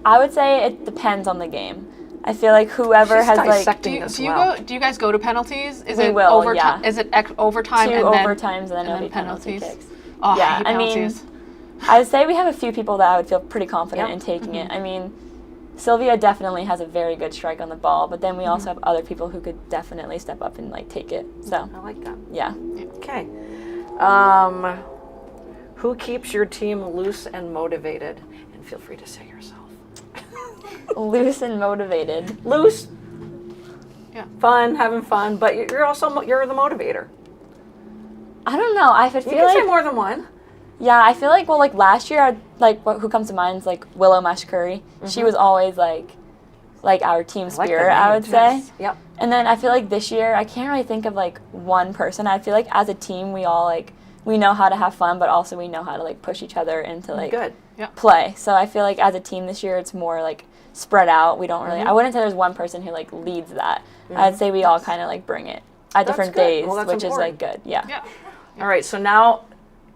I would say it depends on the game. I feel like whoever She's has dissecting like this Do you well. go? Do you guys go to penalties? Is We it will, overtime? yeah. Is it overtime 2 and then overtimes and then it'll be then penalty penalties? kicks. Oh, Yeah, I hate I mean, penalties. I would say we have a few people that I would feel pretty confident Yep. in taking it. I mean, Sylvia definitely has a very good strike on the ball, but then we also have other people who could definitely step up and like take it. So I like that. yeah. Okay. Who keeps your team loose and motivated? And feel free to say yourself. Loose and motivated. Loose. Yeah. Fun, having fun, but you're also you're the motivator. I don't know. I feel You can like say more than one. yeah. I feel like like last year, who comes to mind is like Willow Meshcurry. She was always like our team I like the spirit. I name, would say. yes. Yep. And then I feel like this year I can't really think of like one person. I feel like as a team we all like we know how to have fun, but also we know how to like push each other into like Good. play. So I feel like as a team this year it's more like spread out. We don't really. I wouldn't say there's one person who like leads that. I'd say we all kind of like bring it at different good. days, Well, that's which important. is like good. Yeah. Yeah. All right. So now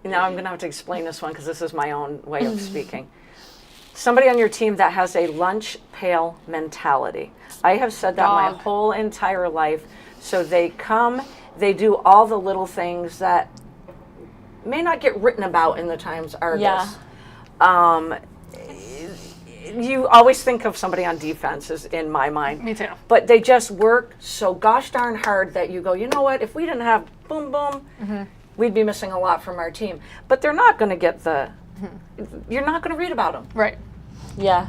I'm going to have to explain this one because this is my own way of speaking. Somebody on your team that has a lunch pail mentality. I have said that my Dog. whole entire life. So they come, they do all the little things that may not get written about in the Times Argus. Yeah. You always think of somebody on defense is in my mind. Me too. But they just work so gosh darn hard that you go, you know what, if we didn't have boom boom, we'd be missing a lot from our team. But they're not going to get you're not going to read about them. Right. Yeah.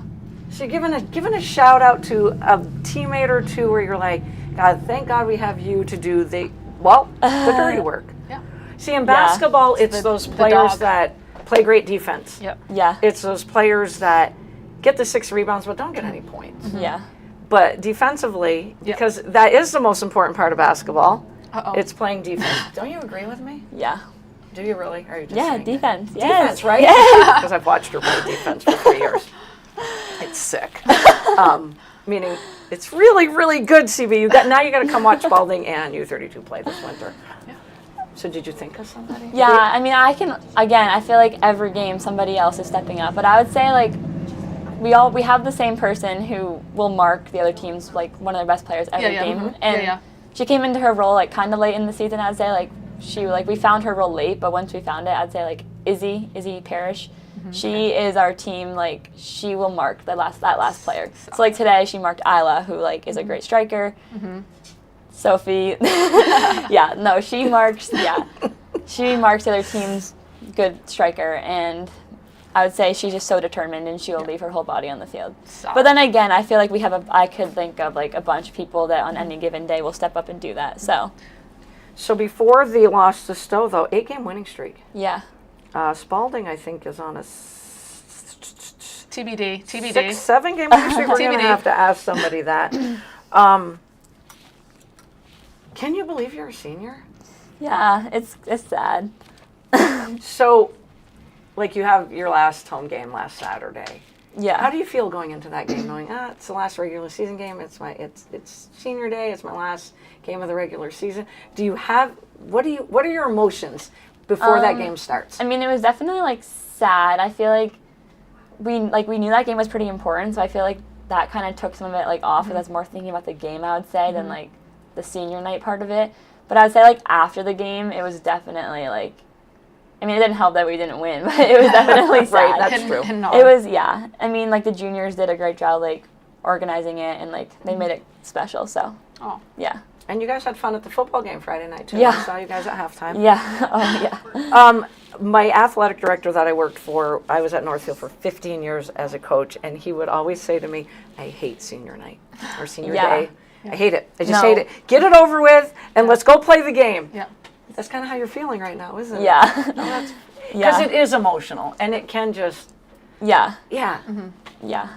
So you're giving a shout out to a teammate or two where you're like, God, thank God we have you to do the dirty work. Yeah. See, in basketball, it's those players dog. that play great defense. Yep. Yeah. It's those players that get the 6 rebounds but don't get any points. Yeah. But defensively, because that is the most important part of basketball, Uh-oh. it's playing defense. Don't you agree with me? Yeah. Do you really? Or are you just Yeah. saying that? Defense. Defense, Yes. right? Yeah. Because I've watched her play defense for 3 years. It's sick. Meaning, it's really, really good, CB. Now you got to come watch Spalding and U32 play this winter. So did you think of somebody? Yeah, I mean, I feel like every game somebody else is stepping up, but I would say like we have the same person who will mark the other team's like one of their best players every game, and she came into her role like kind of late in the season. I'd say like we found her role late, but once we found it, I'd say like Izzy Parrish. She is our team, like she will mark that last player. So like today she marked Isla, who like is a great striker. Sophie, she marks the other team's good striker, and I would say she's just so determined and she will leave her whole body on the field. But then again, I feel like I could think of like a bunch of people that on any given day will step up and do that. So before the loss to Stowe, though, 8-game winning streak. yeah. Spalding, I think, is on a TBD. 6-7 game winning streak. We're going to TBD. have to ask somebody that. Can you believe you're a senior? Yeah, it's sad. So, like, you have your last home game last Saturday. Yeah. How do you feel going into that game, knowing it's the last regular season game? It's senior day. It's my last game of the regular season. What are your emotions before that game starts? I mean, it was definitely like sad. I feel like we knew that game was pretty important, so I feel like that kind of took some of it like off. Because I was more thinking about the game, I would say, than like the senior night part of it. But I'd say like after the game, it was definitely like, I mean, it didn't help that we didn't win, but it was definitely sad. Right, that's true. It was, yeah. I mean, like the juniors did a great job like organizing it, and like they made it special. So yeah. And you guys had fun at the football game Friday night, too. Yeah. I saw you guys at halftime. Yeah. Oh, yeah. My athletic director that I worked for, I was at Northfield for 15 years as a coach, and he would always say to me, I hate senior night or senior Yeah. day. I hate it. I just No. hate it. Get it over with, and let's go play the game. Yeah. That's kind of how you're feeling right now, isn't it? Yeah. Because Yeah. it is emotional, and it can just, Yeah. yeah. Yeah.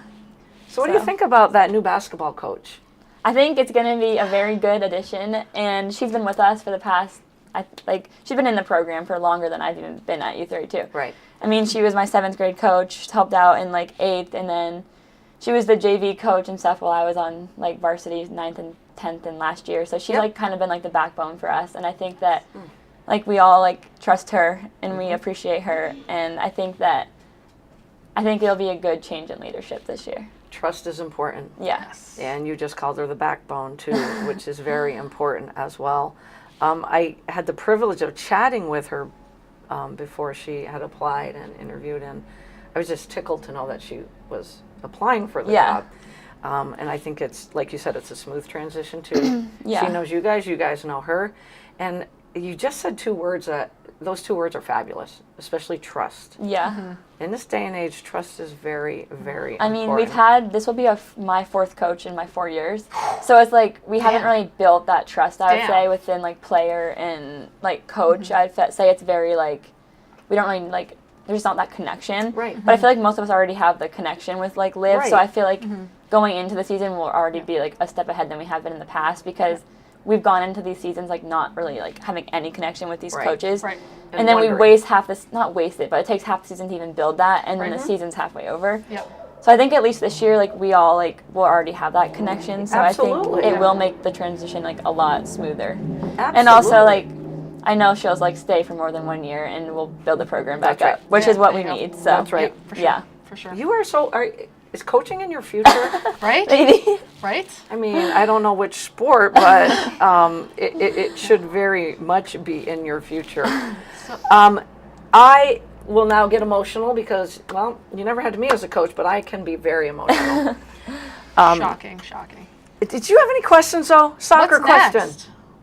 So what do you think about that new basketball coach? I think it's going to be a very good addition, and she's been with us for the past, she's been in the program for longer than I've even been at U32. Right. I mean, she was my 7th grade coach, helped out in 8th, and then she was the JV coach and stuff while I was on varsity 9th and 10th and last year. So she's kind of been the backbone for us, and I think that we all trust her and we appreciate her, and I think it'll be a good change in leadership this year. Trust is important. Yes. And you just called her the backbone, too, which is very important as well. I had the privilege of chatting with her before she had applied and interviewed, and I was just tickled to know that she was applying for the job. And I think it's, like you said, it's a smooth transition, too. Yeah. She knows you guys know her. And you just said 2 words those 2 words are fabulous, especially trust. Yeah. In this day and age, trust is very, very I mean, important. this will be my 4th coach in my 4 years. So it's we haven't really built that trust, I would say, within player and coach. I'd say it's very we don't really there's not that connection. Right. But I feel most of us already have the connection with Liv. Right. So I feel going into the season will already be a step ahead than we have been in the past, because we've gone into these seasons not really having any connection with these coaches. Right. And then wondering. we waste not waste it, but it takes half the season to even build that, and then the season's halfway over. Yep. So I think at least this year, we all will already have that connection. So Absolutely. I think it will make the transition a lot smoother. Absolutely. And also I know she'll stay for more than 1 year, and we'll build the program back That's right. up, which is what we need. So That's right. For sure. Yeah. For sure. You are so. Is coaching in your future? Right? Maybe. Right? I mean, I don't know which sport, but it should very much be in your future. I will now get emotional because, well, you never had me as a coach, but I can be very emotional. Shocking. Did you have any questions, though? Soccer question.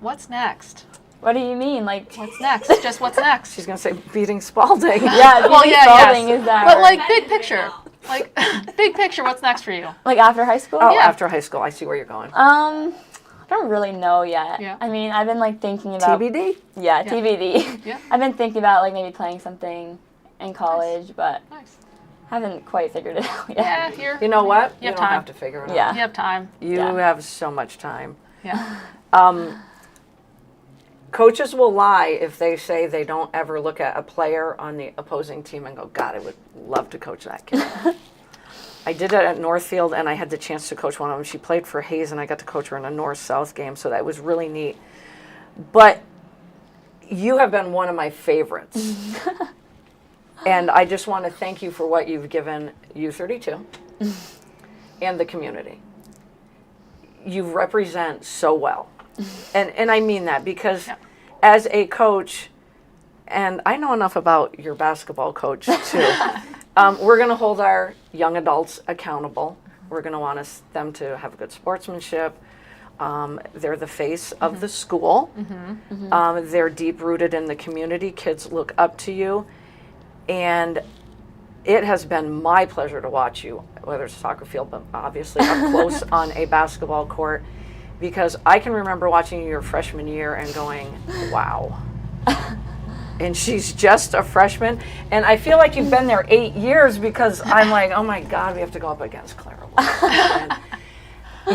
What's next? What do you mean? What's next? Just what's next? She's going to say beating Spalding. Yeah, Well, being yeah, Spalding yes. is that. But big picture. Big picture, what's next for you? After high school? Oh, Yeah. after high school. I see where you're going. I don't really know yet. Yeah. I mean, I've been thinking about TBD? Yeah, TBD. Yeah. I've been thinking about maybe playing something in college, but Nice. haven't quite figured it out yet. Yeah, here. You know what? You have don't time. have to figure it Yeah. out. You have time. You Yeah. have so much time. Yeah. Coaches will lie if they say they don't ever look at a player on the opposing team and go, God, I would love to coach that kid. I did it at Northfield, and I had the chance to coach one of them. She played for Hayes, and I got to coach her in a North-South game, so that was really neat. But you have been one of my favorites. And I just want to thank you for what you've given U32 and the community. You represent so well. And I mean that because as a coach, and I know enough about your basketball coach too, we're going to hold our young adults accountable. We're going to want them to have good sportsmanship. They're the face of the school. They're deep-rooted in the community. Kids look up to you. And it has been my pleasure to watch you, whether it's a soccer field, but obviously up close on a basketball court, because I can remember watching you your freshman year and going, wow. And she's just a freshman. And I feel like you've been there 8 years because I'm like, oh my God, we have to go up against Clara Wilson.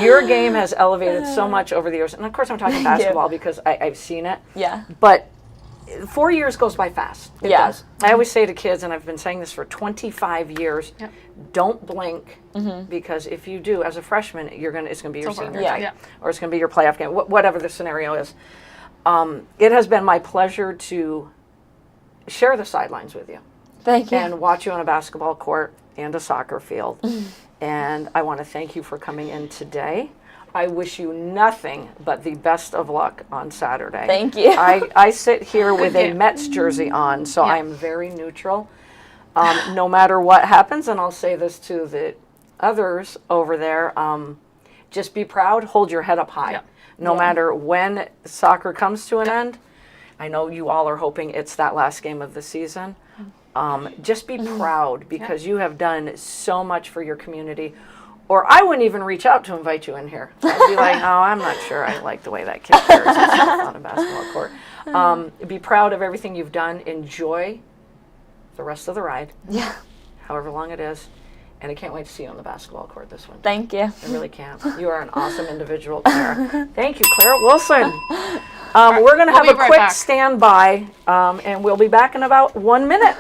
Your game has elevated so much over the years. And of course I'm talking basketball because I've seen it. Yeah. But 4 years goes by fast. It Yeah. does. I always say to kids, and I've been saying this for 25 years, don't blink, because if you do, as a freshman, it's going to be your senior night, or it's going to be your playoff game, whatever the scenario is. It has been my pleasure to share the sidelines with you. Thank you. And watch you on a basketball court and a soccer field. And I want to thank you for coming in today. I wish you nothing but the best of luck on Saturday. Thank you. I sit here with a Mets jersey on, so I am very neutral. No matter what happens, and I'll say this to the others over there, just be proud, hold your head up high. No matter when soccer comes to an end, I know you all are hoping it's that last game of the season. Just be proud, because you have done so much for your community or I wouldn't even reach out to invite you in here. I'd be like, oh, I'm not sure I like the way that kid carries himself on a basketball court. Be proud of everything you've done. Enjoy the rest of the ride. Yeah. However long it is. And I can't wait to see you on the basketball court this one. Thank you. I really can't. You are an awesome individual, Claire. Thank you, Claire Wilson. We're going to have a right quick back. standby, and we'll be back in about 1 minute.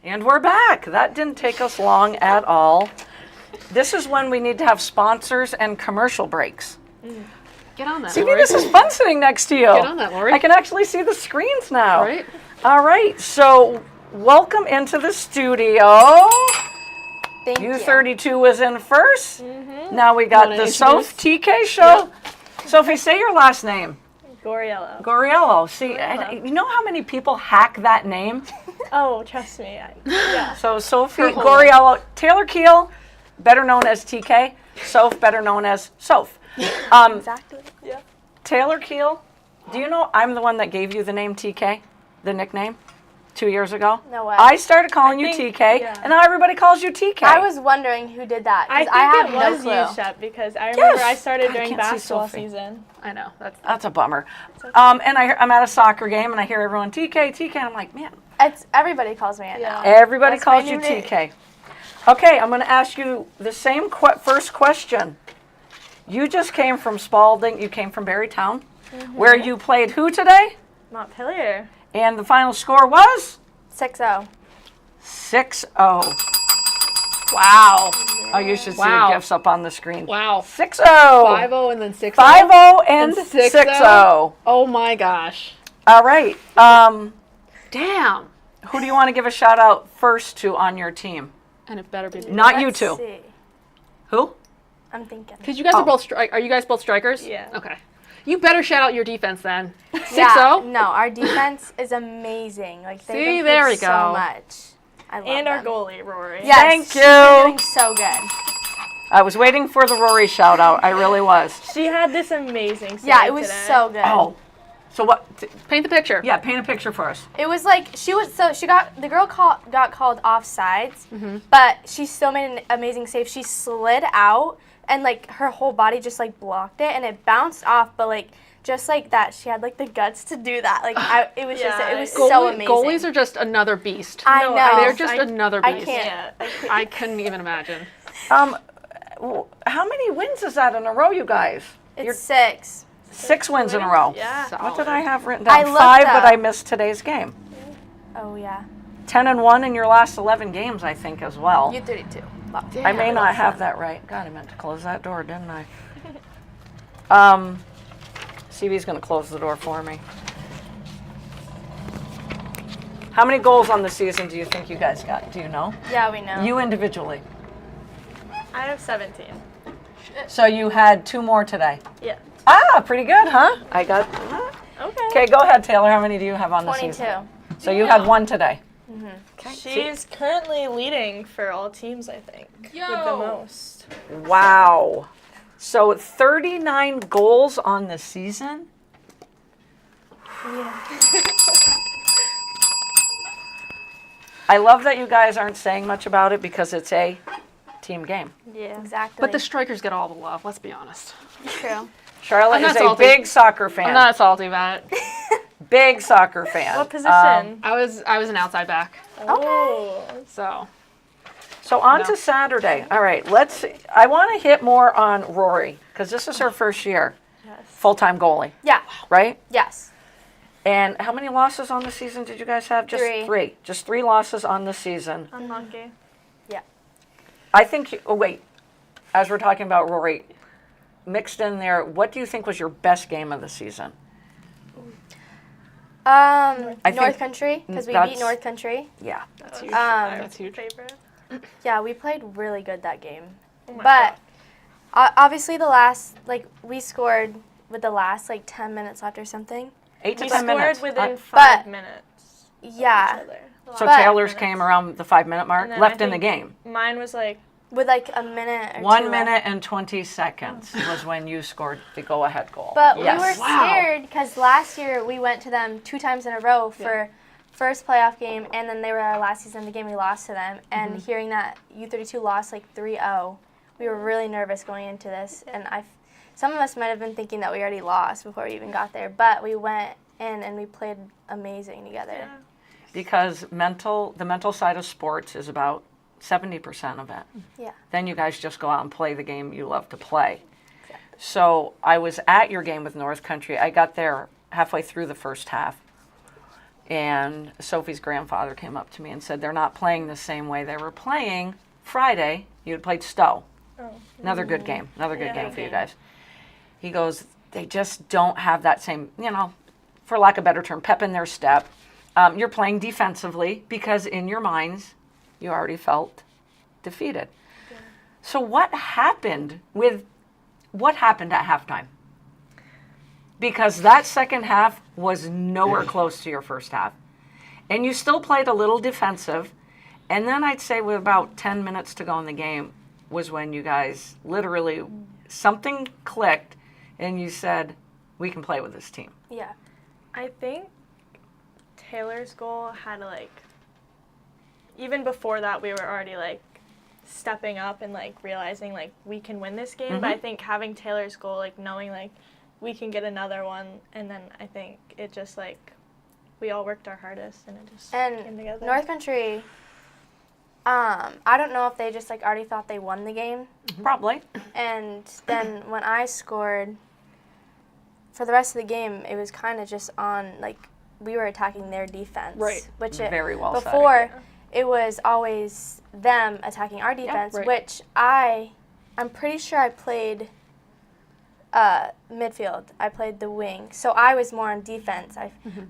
And we're back. That didn't take us long at all. This is when we need to have sponsors and commercial breaks. Get on that, See, Lori. this is fun sitting next to you. Get on that, Lori. I can actually see the screens now. Right. All right, so welcome into the studio. Thank you. U32 was in first. Now we got the Soph TK show. Sophie, say your last name. Goriello. Goriello. See, you know how many people hack that name? Oh, trust me. Yeah. So Sophie Goriello, Taylor Keel, better known as TK. Soph, better known as Soph. Exactly. Yeah. Taylor Keel, do you know I'm the one that gave you the name TK, the nickname, 2 years ago? No way. I started calling you think- TK, yeah. and now everybody calls you TK. I was wondering who did that. I 'cause think have it no was clue. you, Shep, because I remember Yes. I started I during can't see basketball Sophie. season. I know. That's a bummer. And I'm at a soccer game, and I hear everyone TK, TK, and I'm like, man, It's everybody calls me it now. everybody That's my calls you new name. TK. Okay, I'm going to ask you the same first question. You just came from Spalding. You came from Barrytown, where you played who today? Montpelier. And the final score was 6-0. 6-0. Wow. Oh, you should see Wow. the gifts up on the screen. Wow. 6-0. 5-0 and then 6-0. 5-0 and And 6-0. Oh my gosh. All right. Damn. Who do you want to give a shout out first to on your team? And it better be. Not you Let's two. see. Who? I'm thinking. Because you guys are both are you guys both strikers? Yeah. Okay. You better shout out your defense then. 6-0. Yeah, no, our defense is amazing. Like they've See, improved there we so go. much. I love And our them. goalie, Rory. Yes, Thank she's you. doing so good. I was waiting for the Rory shout out. I really was. She had this amazing save Yeah, it was today. so good. Oh. So what? Paint the picture. Yeah, paint a picture for us. It was like the girl got called offsides, but she still made an amazing save. She slid out and like her whole body just like blocked it, and it bounced off. But like just like that, she had like the guts to do that. Like it was Yeah, it was so amazing. Goalies are just another beast. I No, know. They're just another I beast. can't. Yeah. I couldn't even imagine. How many wins is that in a row, you guys? It's 6. 6 wins in a row. Yeah. What did I have written I down? looked 5, but up. I missed today's game. Oh yeah. 10-1 in your last 11 games, I think, as well. U32. Wow. I may not have that right. God, I meant to close that door, didn't I? CB's going to close the door for me. How many goals on the season do you think you guys got? Do you know? Yeah, we know. You individually. I have 17. So you had 2 more today. Yeah. Ah, pretty good, huh? I got. Okay. Okay, go ahead, Taylor. How many do you have on the 22. season? So you had 1 today. She's currently leading for all teams, I think, with the most. Wow. So 39 goals on the season? I love that you guys aren't saying much about it because it's a team game. Yeah, exactly. But the strikers get all the love, let's be honest. True. Charlotte I'm not is a salty. big soccer fan. I'm not salty about it. Big soccer fan. What position? I was an outside back, Oh. so. So on No. to Saturday. All right, I want to hit more on Rory because this is her first year. Yes. Full-time goalie, Yeah. right? Yes. And how many losses on the season did you guys have? Just 3. Just 3 losses on the season. Unlucky. I think, as we're talking about Rory, mixed in there, what do you think was your best game of the season? North think Country, because we that's- beat North Country. Yeah. That's huge. That's huge. Favorite. Yeah, we played really good that game. Oh my But God. obviously the last, we scored with the last, 10 minutes left or something. 8 to We 10 scored minutes. within But- 5 minutes. of each Yeah. other. So But- Taylor's came around the 5-minute mark, And then left I in the think game. Mine was With a minute or 1 2 minute and 20 seconds was when you scored the go-ahead goal. But yes. we were scared because last year we went to them 2 times in a row for first playoff game, and then they were our last season of the game. We lost to them, and hearing that U32 lost 3-0, we were really nervous going into this. And some of us might have been thinking that we already lost before we even got there, but we went in and we played amazing together. Because the mental side of sports is about 70% of it. Yeah. Then you guys just go out and play the game you love to play. So I was at your game with North Country. I got there halfway through the first half. And Sophie's grandfather came up to me and said, they're not playing the same way they were playing Friday. You had played Stowe. Oh. Another good game. Another good game for you game. guys. He goes, they just don't have that same, for lack of a better term, pep in their step. You're playing defensively because in your minds, you already felt defeated. Yeah. So what happened at halftime? Because that second half was nowhere close to your first half. And you still played a little defensive. And then I'd say with about 10 minutes to go in the game was when you guys literally, something clicked and you said, we can play with this team. Yeah. I think Taylor's goal had even before that we were already stepping up and realizing we can win this game. But I think having Taylor's goal, knowing we can get another one, and then I think it just we all worked our hardest and it just came together. North Country, I don't know if they just already thought they won the game. Probably. And then when I scored, for the rest of the game, it was kind of just on, we were attacking their defense. Right. Which Very well said. before, it was always them attacking our defense, right. which I'm pretty sure I played midfield. I played the wing. So I was more on defense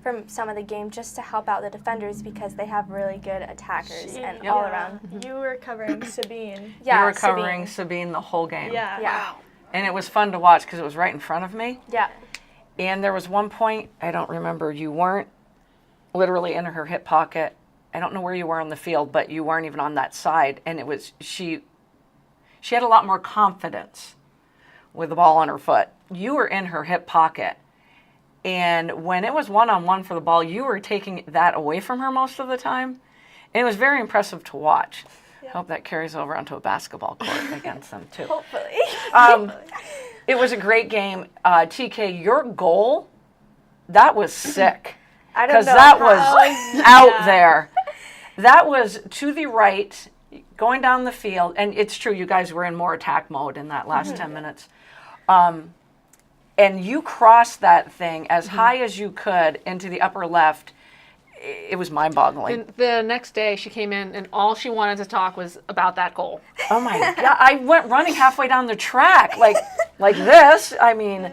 from some of the game just to help out the defenders because they have really good attackers and all around. You were covering Sabine. Yeah, you were covering Sabine the whole game. Yeah. Yeah. And it was fun to watch because it was right in front of me. Yeah. And there was one point, I don't remember, you weren't literally in her hip pocket. I don't know where you were on the field, but you weren't even on that side. And it was, she had a lot more confidence with the ball on her foot. You were in her hip pocket. And when it was one-on-one for the ball, you were taking that away from her most of the time. And it was very impressive to watch. I hope that carries over onto a basketball court against them, too. Hopefully. It was a great game. TK, your goal, that was sick. I don't Because know. that was out there. That was to the right, going down the field. And it's true, you guys were in more attack mode in that last 10 minutes. And you crossed that thing as high as you could into the upper left. It was mind-boggling. And the next day, she came in, and all she wanted to talk was about that goal. Oh my God! I went running halfway down the track, like this. I mean,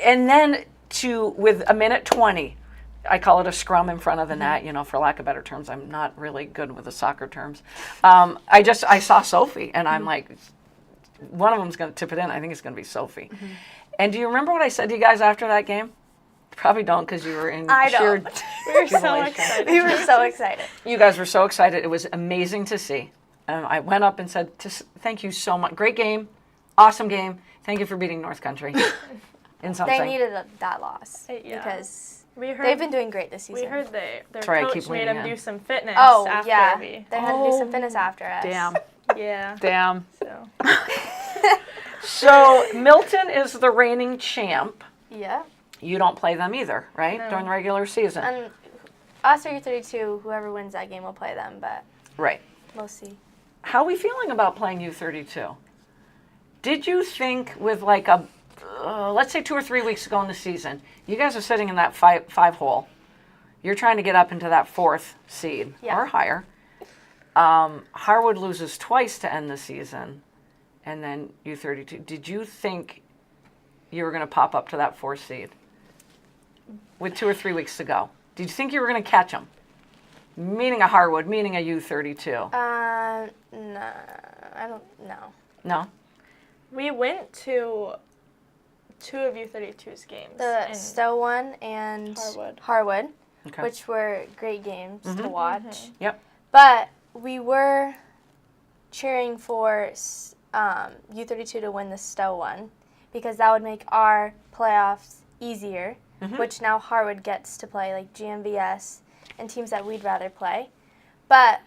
and then with a minute 20, I call it a scrum in front of the net, you know, for lack of better terms. I'm not really good with the soccer terms. I saw Sophie, and I'm like, one of them's going to tip it in. I think it's going to be Sophie. And do you remember what I said to you guys after that game? Probably don't, because you were in sheer We were so excited. We were so excited. You guys were so excited. It was amazing to see. I went up and said, thank you so much. Great game. Awesome game. Thank you for beating North Country in something. They needed that loss because they've been doing great this season. We heard their right, coach made them do some fitness Oh, after yeah. we. They had to do some fitness after us. Damn. Yeah. Damn. So. So Milton is the reigning champ. Yeah. You don't play them either, right? No. During the regular season. And us or U32, whoever wins that game will play them, but Right. we'll see. How are we feeling about playing U32? Did you think with like a, let's say 2 or 3 weeks ago in the season, you guys are sitting in that five hole. You're trying to get up into that 4th seed or higher. Harwood loses twice to end the season, and then U32. Did you think you were going to pop up to that 4th seed with 2 or 3 weeks to go? Did you think you were going to catch them? Meaning a Harwood, meaning a U32. No, I don't know. No? We went to 2 of U32's games. The in Stowe one and Harwood. Okay. which were great games to watch. Yep. But we were cheering for U32 to win the Stowe one because that would make our playoffs easier, which now Harwood gets to play, like GMVS and teams that we'd rather play. But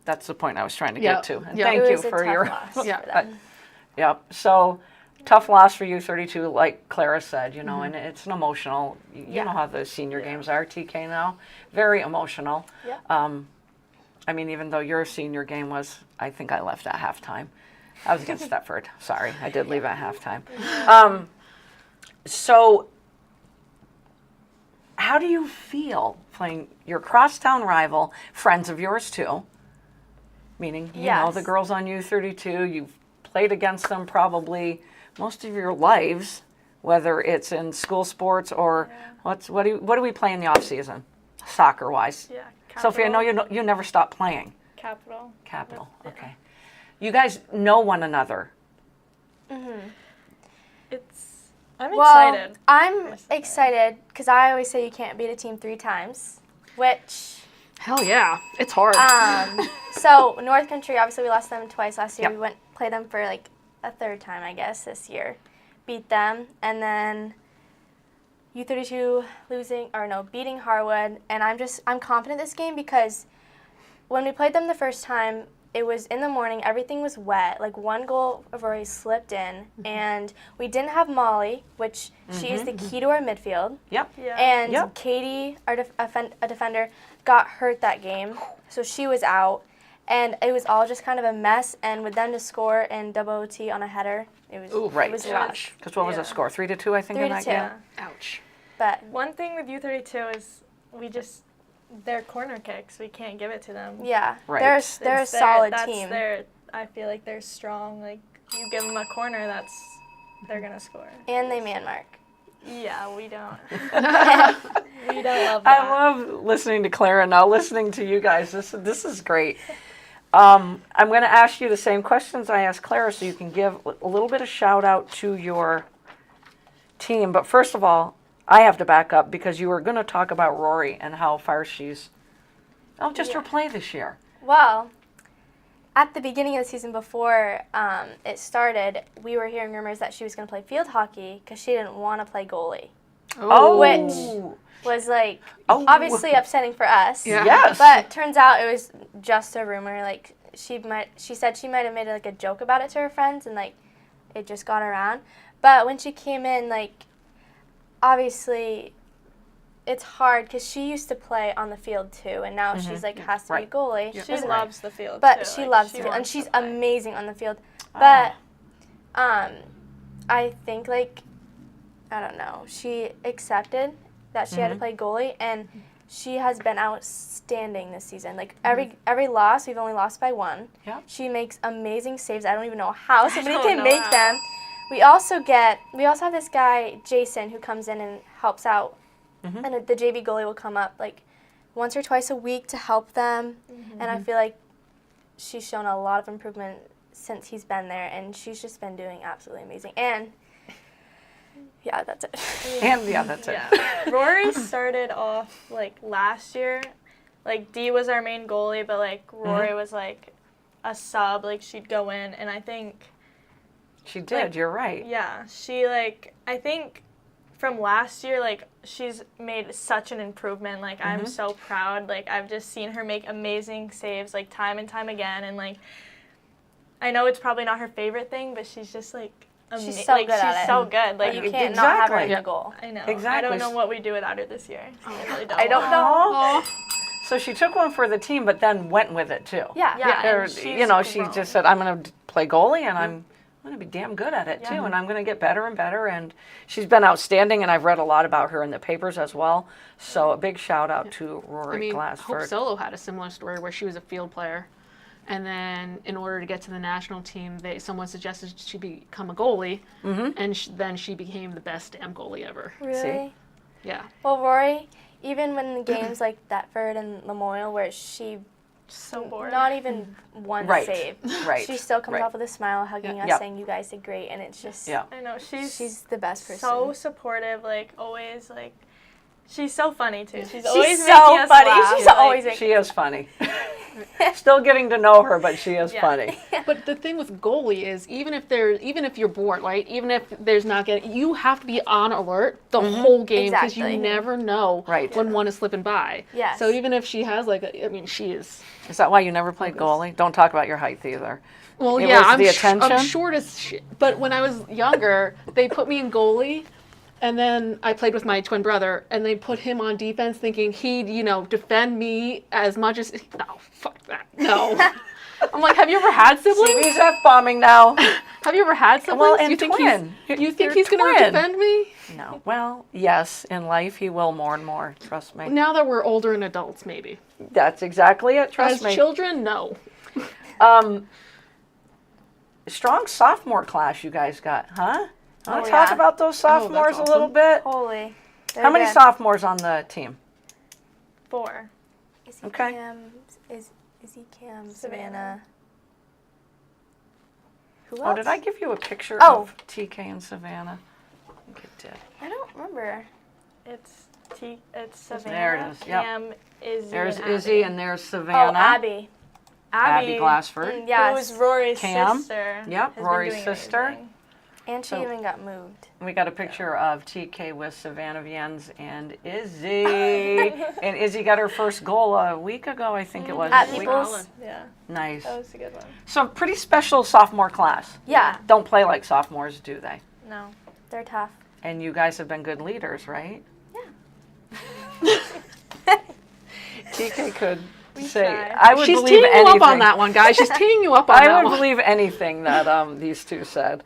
That's the point I was trying to get to. And Yeah. thank it you was a for tough your. loss for Yeah. them. Yep. So tough loss for U32, like Clara said, you know, and it's an emotional. You know how the senior games are, TK now, very emotional. Yeah. I mean, even though your senior game was, I think I left at halftime. I was against Thetford. Sorry, I did leave at halftime. So, how do you feel playing your crosstown rival, friends of yours too? Meaning, you know, Yes. the girls on U32, you've played against them probably most of your lives, whether it's in school sports or what do we play in the off season, soccer wise? Yeah. Sophie, I know you never stop playing. Capital. Okay. You guys know one another. I'm Well, excited. I'm excited because I always say you can't beat a team 3 times, which Hell yeah. It's hard. so North Country, obviously we lost them twice last year. Yep. We played them for like a 3rd time, I guess, this year. Beat them, and then U32 beating Harwood, and I'm confident this game because when we played them the first time, it was in the morning, everything was wet, like one goal of already slipped in, and we didn't have Molly, which she is the key to our midfield. Yep. Yeah. And Yep. Katie, a defender, got hurt that game, so she was out. And it was all just kind of a mess. And with them to score in double OT on a header, it was Right. it was rough. Because what was the score? 3-2, I think, in that 3-2. game. Ouch. But One thing with U32 is their corner kicks. We can't give it to them. yeah, Right. they're a It's solid that's team. I feel like they're strong. Like you give them a corner, they're gonna score. And they man mark. Yeah, we don't. We don't love that. I love listening to Clara now, listening to you guys. This is great. I'm going to ask you the same questions I asked Clara so you can give a little bit of shout out to your team. But first of all, I have to back up because you were going to talk about Rory and how far she's her play this year. Well, at the beginning of the season before it started, we were hearing rumors that she was going to play field hockey because she didn't want to play goalie. Oh, Which was like obviously upsetting for us. Yeah. Yes. But turns out it was just a rumor. Like she said she might have made like a joke about it to her friends, and like it just got around. But when she came in, like obviously it's hard because she used to play on the field too, and now she's like has to be goalie. She loves the field. But too. she Like, loves she the field, and wants she's to play. amazing on the field. But I think like I don't know. She accepted that she had to play goalie, and she has been outstanding this season. Like every loss, we've only lost by 1. Yeah. She makes amazing saves. I don't even know how somebody don't can know make how. them. We also have this guy Jason who comes in and helps out and the JV goalie will come up like once or twice a week to help them. And I feel like she's shown a lot of improvement since he's been there, and she's just been doing absolutely amazing. And yeah, that's it. And yeah, that's it. Yeah. Rory started off like last year. Like Dee was our main goalie, but like Rory was like a sub. Like she'd go in, and I think She did, like, you're right. yeah, she like I think from last year like she's made such an improvement. Like I'm so proud. Like I've just seen her make amazing saves like time and time again, and like I know it's probably not her favorite thing, but she's just like She's so good at it. She's so good. Like You can't not have her in Exactly. the goal. I know. Exactly. I don't know what we do without her this year. I really don't. I don't know. So she took one for the team, but then went with it too. Yeah. Yeah. Or, and she's you know, she grown. just said, I'm going to play goalie, and I'm going to be damn good at it too, and I'm going to get better and better. And she's been outstanding, and I've read a lot about her in the papers as well. So a big shout out to Rory I mean, Hope Glassford. Solo had a similar story where she was a field player, and then in order to get to the national team, someone suggested she become a goalie, and then she became the best damn goalie ever. Really? Yeah. Well, Rory, even when the games like Thetford and Lamoille, where she So bored. not even one Right. save, Right. she still comes Right. off with a smile, hugging us, Yeah. saying, "You guys did great," and it's just Yeah. I know she's the best person. so supportive. Like always, like she's so funny too. She's She's always so making us funny. laugh. She's like, always making. She is funny. Still getting to know her, but she is funny. But the thing with goalie is even if you're bored, right? Even if there's not getting, you have to be on alert the whole game because Exactly. you never know Right. when one is slipping by. Yes. So even if she has she is. Is that why you never played goalie? Don't talk about your height either. Well, It yeah, was I'm, the I'm attention? short as shit. But when I was younger, they put me in goalie, and then I played with my twin brother, and they put him on defense, thinking he'd, defend me as much as. No, fuck that. No. I'm like, have you ever had siblings? He's F-bombing now. Have you ever had siblings? Well, and you think twin. you think You're he's going to twin. defend me? No. Well, yes, in life he will more and more. Trust me. Now that we're older and adults, maybe. That's exactly it. Trust As me. children, no. Strong sophomore class you guys got, huh? Want Oh, to talk yeah. about those sophomores that's a little bit? Holy. How many sophomores on the team? 4. Izzy Okay. Cam, Izzy Cam, Savannah. Savannah. Who else? Oh, did I give you a picture Oh. of TK and Savannah? I think it did. I don't remember. It's Savannah. There it is, yep. Cam, Izzy. There's and Izzy Abby. and there's Oh, Savannah. Abby. Abby Glassford. Yes. Who's Rory's Cam. sister. Yep, has been Rory's doing sister. amazing. And she So- even got moved. We got a picture of TK with Savannah Viens and Izzy. And Izzy got her first goal a week ago, I think it was. At A week- People's. Yeah, Nice. that was a good one. So pretty special sophomore class. Yeah. Don't play like sophomores, do they? No. They're tough. And you guys have been good leaders, right? Yeah. TK could say, try. I would She's believe teeing anything. you up on that one, guys. She's teeing you up on I that would one. believe anything that these two said.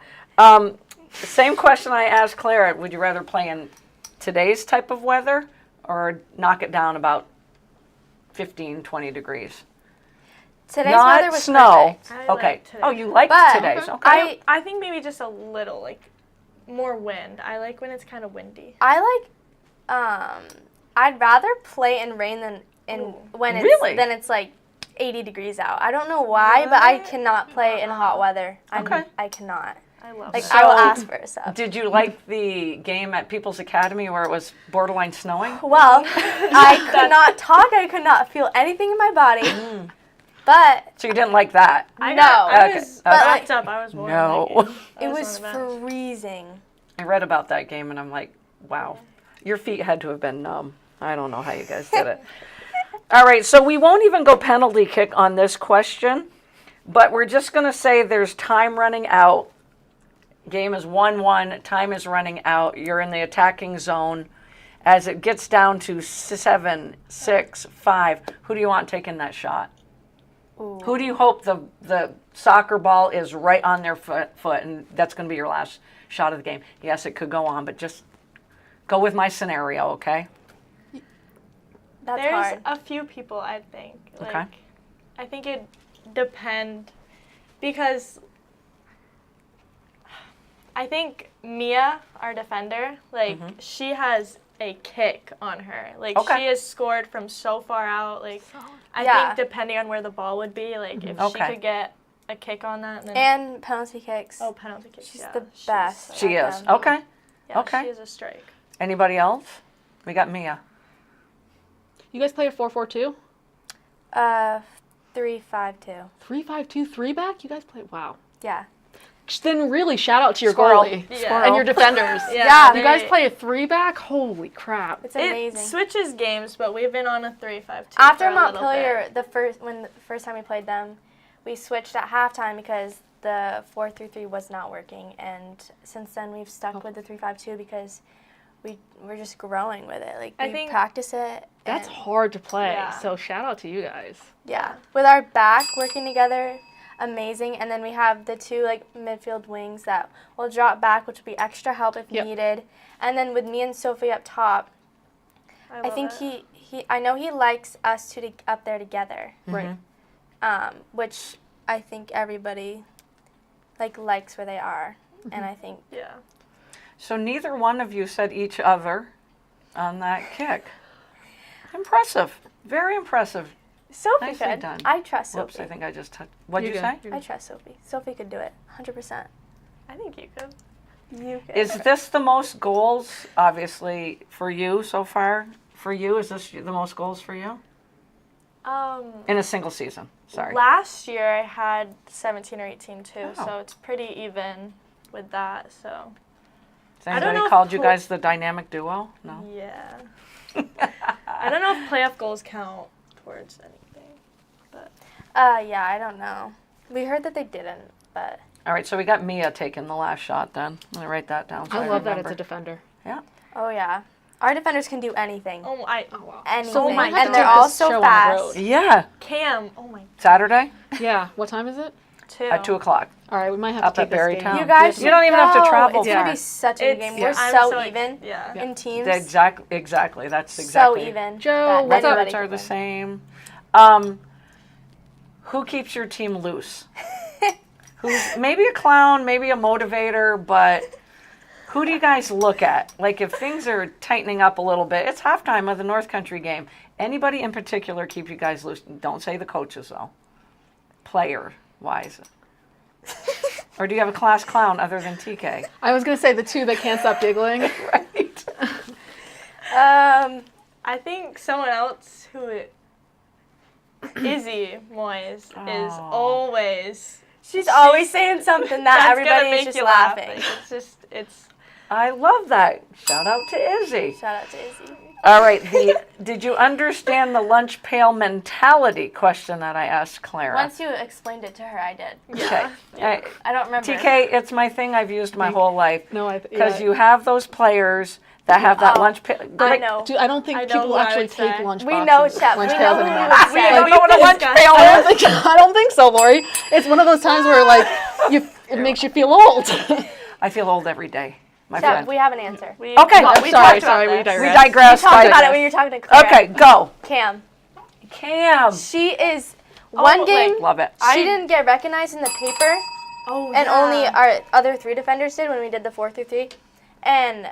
Same question I asked Clara. Would you rather play in today's type of weather or knock it down about 15, 20 degrees? Today's Not weather was snow. perfect. I Okay. like today. Oh, you liked But today's. Okay. I think maybe just a little, like, more wind. I like when it's kind of windy. I like, I'd rather play in rain than when it's Really? than it's like 80 degrees out. I don't know why, but I cannot play in hot weather. Okay. I cannot. I love Like it. I will So- ask for a sub. Did you like the game at People's Academy where it was borderline snowing? Well, I could not talk. I could not feel anything in my body. But So you didn't like that? I no. got, I Okay. was But, backed up. I was warm. No. That game. I it on was the bench. freezing. I read about that game and I'm like, wow, your feet had to have been numb. I don't know how you guys did it. All right, so we won't even go penalty kick on this question, but we're just going to say there's time running out. Game is 1-1, time is running out. You're in the attacking zone. As it gets down to 7, 6, 5, who do you want taking that shot? Ooh. Who do you hope the soccer ball is right on their foot and that's going to be your last shot of the game? Yes, it could go on, but just go with my scenario, okay? That's There's hard. a few people, I think. Like, Okay. I think it depend because I think Mia, our defender, like she has a kick on her. Like Okay. she has scored from so far out. Like I Yeah. think depending on where the ball would be, like if she Okay. could get a kick on that, then And penalty kicks. oh, penalty kicks. She's yeah. the best. She at is. them. Okay. Yeah, Okay. she is a strike. Anybody else? We got Mia. You guys play a 4-4-2? 3-5-2. 3-5-2 3-back? You guys play, wow. Yeah. Then really shout out to your Squirrel. goalie Yeah. and your defenders. Yeah. You guys play a 3-back? Holy crap. It's It amazing. switches games, but we've been on a 3-5-2. After for a little Montpelier, bit. the first time we played them, we switched at halftime because the 4-3-3 was not working, and since then we've stuck with the 3-5-2 because we're just growing with it. Like I we think practice it. That's and- hard to play. Yeah. So shout out to you guys. Yeah, with our back working together, amazing. And then we have the two like midfield wings that will drop back, which will be extra help if Yep. needed. And then with me and Sophie up top, I love think it. I know he likes us two up there together. Right. Which I think everybody likes where they are, and I think Yeah. So neither one of you said each other on that kick. Impressive. Very impressive. Sophie Nicely could. done. I trust Sophie. Whoops, I think I just touched. What'd you You're say? good. I trust Sophie. Sophie could do it, 100%. I think you could. You could. Is this the most goals, obviously, for you so far? For you, is this the most goals for you? In a single season, sorry. Last year I had 17 or 18 too, Oh. so it's pretty even with that. So Has I don't anybody know if called you pl- guys the dynamic duo? No? yeah. I don't know if playoff goals count towards anything, but Yeah, I don't know. We heard that they didn't, but All right, so we got Mia taking the last shot then. I'm going to write that down. So I love that remember. it's a defender. Yeah. oh yeah, our defenders can do anything. oh wow. Anything. So my and they're God. all This show so on the fast. road. Yeah. Cam, oh my, Saturday Yeah. What time is it? at 2 o'clock. All right, we might have Up to at take this game. Berrytown. You guys, You don't even have to should travel go. It's gonna far. be such a good It's- game. We're I'm so so- even yeah. in teams. Exactly. That's So exactly. even. Joe, that what's up? anybody Stats are can the win. same. Who keeps your team loose? Who's maybe a clown, maybe a motivator, but who do you guys look at? Like if things are tightening up a little bit, it's halftime of the North Country game. Anybody in particular keep you guys loose? Don't say the coaches though. Player-wise. Or do you have a class clown other than TK? I was going to say the two that can't stop giggling. Right. I think someone else who Izzy Moyes is always She's always saying something that that's everybody gonna is make just you laughing. Like, it's I love that. Shout out to Izzy. Shout out to Izzy. All right. Did you understand the lunch pail mentality question that I asked Clara? Once you explained it to her, I did. Okay. I don't remember. TK, it's my thing I've used my whole life. No, Because you have those players that have that lunch pail. I know. Dude, I don't think I know people who I actually would take say. lunch We boxes, know, Shep. lunch We pails know who anymore. you would say. You know what a lunch pail I is? don't think so, Lori. It's one of those times where like it makes you feel old. I feel old every day, my Shep, friend. we have an answer. We Okay, we sorry, talked about we this. digress. we digress. talked about it when you were talking to Claire. Okay, go. Cam. Cam. She is one game. Love it. She didn't get recognized in the paper, and only our other three defenders did when we did the 4-3-3. And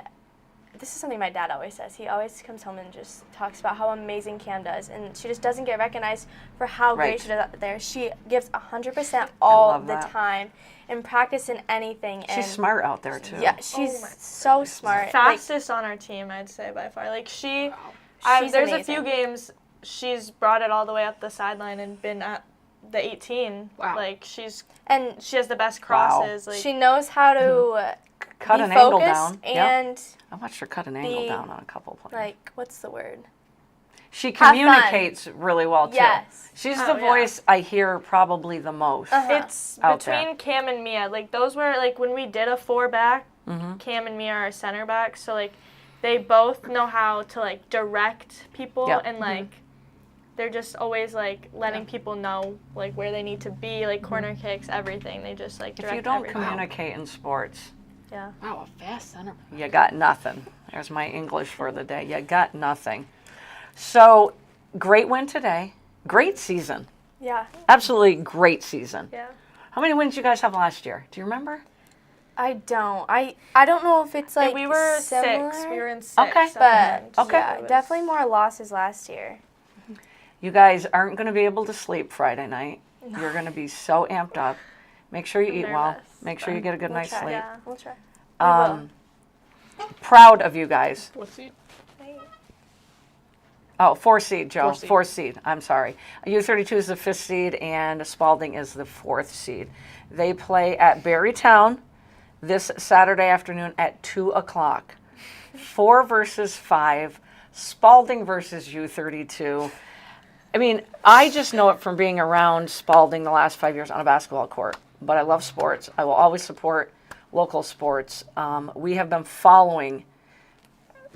this is something my dad always says. He always comes home and just talks about how amazing Cam does, and she just doesn't get recognized for how Right. great she does out there. She gives 100% all love the that. time in practice in anything. And She's smart out there, too. Yeah, she's so smart. fastest on our team, I'd say by far. Like She's there's amazing. a few games she's brought it all the way up the sideline and been at the 18. Wow. Like she has the best crosses. Like she knows how to Cut be an angle focused down. Yep. and I watched her cut an angle be, down on a couple of plays. like, what's the word? She have fun. communicates really well, too. Yes. She's Oh, the yeah. voice I hear probably the most. it's Out there. between Cam and Mia. Like those were like when we did a 4-back, Mm-hmm. Cam and Mia are center backs. So like they both know how to like direct people Yeah. and like they're just always like letting people know like where they need to be, like corner kicks, everything. They just like direct If you don't everything. communicate in sports, Yeah. Wow, a fast center. you got nothing. There's my English for the day. You got nothing. So, great win today. Great season. Yeah. Absolutely great season. Yeah. How many wins you guys have last year? Do you remember? I don't. I don't know if it's like we were similar, 6. We were in 6. Okay. but Okay. yeah, definitely more losses last year. You guys aren't going to be able to sleep Friday night. You're going to be so amped up. Make sure you eat well. nervous, Make sure you get a good night's try. sleep. Yeah. We'll try. Proud of you guys. What seed? Oh, 4 seed, Joe. 4 seed. 4 seed. I'm sorry. U32 is the 5th seed, and Spalding is the 4th seed. They play at Berrytown this Saturday afternoon at 2 o'clock. 4 versus 5. Spalding versus U32. I mean, I just know it from being around Spalding the last 5 years on a basketball court. But I love sports. I will always support local sports. We have been following,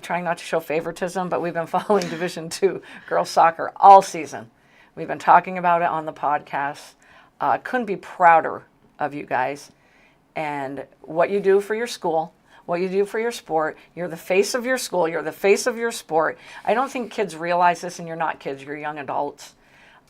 trying not to show favoritism, but we've been following Division II girls soccer all season. We've been talking about it on the podcast. Couldn't be prouder of you guys and what you do for your school, what you do for your sport. You're the face of your school. You're the face of your sport. I don't think kids realize this, and you're not kids. You're young adults.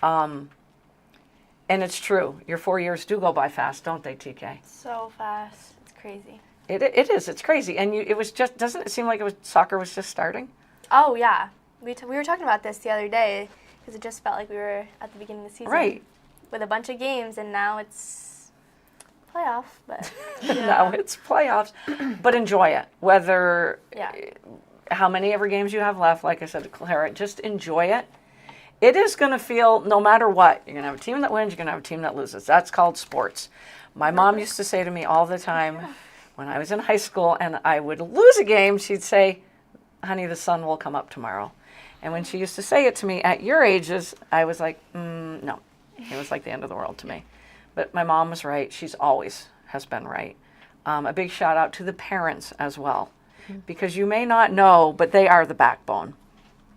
And it's true. Your 4 years do go by fast, don't they, TK? So fast. It's crazy. It is. It's crazy. And it was just, doesn't it seem like soccer was just starting? Oh yeah, we were talking about this the other day because it just felt like we were at the beginning of the season, Right. with a bunch of games, and now it's playoff. But Now it's playoffs. But enjoy it. Whether, yeah, how many ever games you have left, like I said to Clara, just enjoy it. It is going to feel, no matter what, you're going to have a team that wins, you're going to have a team that loses. That's called sports. My mom used to say to me all the time when I was in high school and I would lose a game, she'd say, honey, the sun will come up tomorrow. And when she used to say it to me at your ages, I was like, no. It was like the end of the world to me. But my mom was right. She's always has been right. A big shout out to the parents as well, because you may not know, but they are the backbone.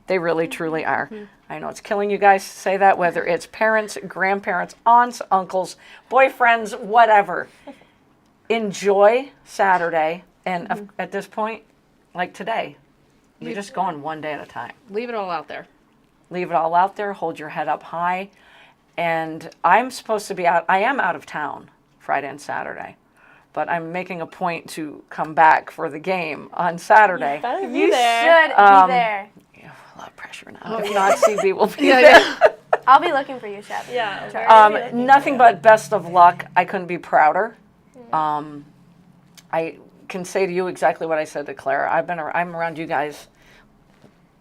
They really, truly are. I know it's killing you guys to say that, whether it's parents, grandparents, aunts, uncles, boyfriends, whatever. Enjoy Saturday. And at this point, like today, you're just going one day at a time. Leave it all out there. Leave it all out there. Hold your head up high. And I'm supposed to be out. I am out of town Friday and Saturday. But I'm making a point to come back for the game on Saturday. you should be there. A lot of pressure now. If not, CB will be there. I'll be looking for you, Chef. Yeah. Nothing but best of luck. I couldn't be prouder. I can say to you exactly what I said to Claire. I'm around you guys.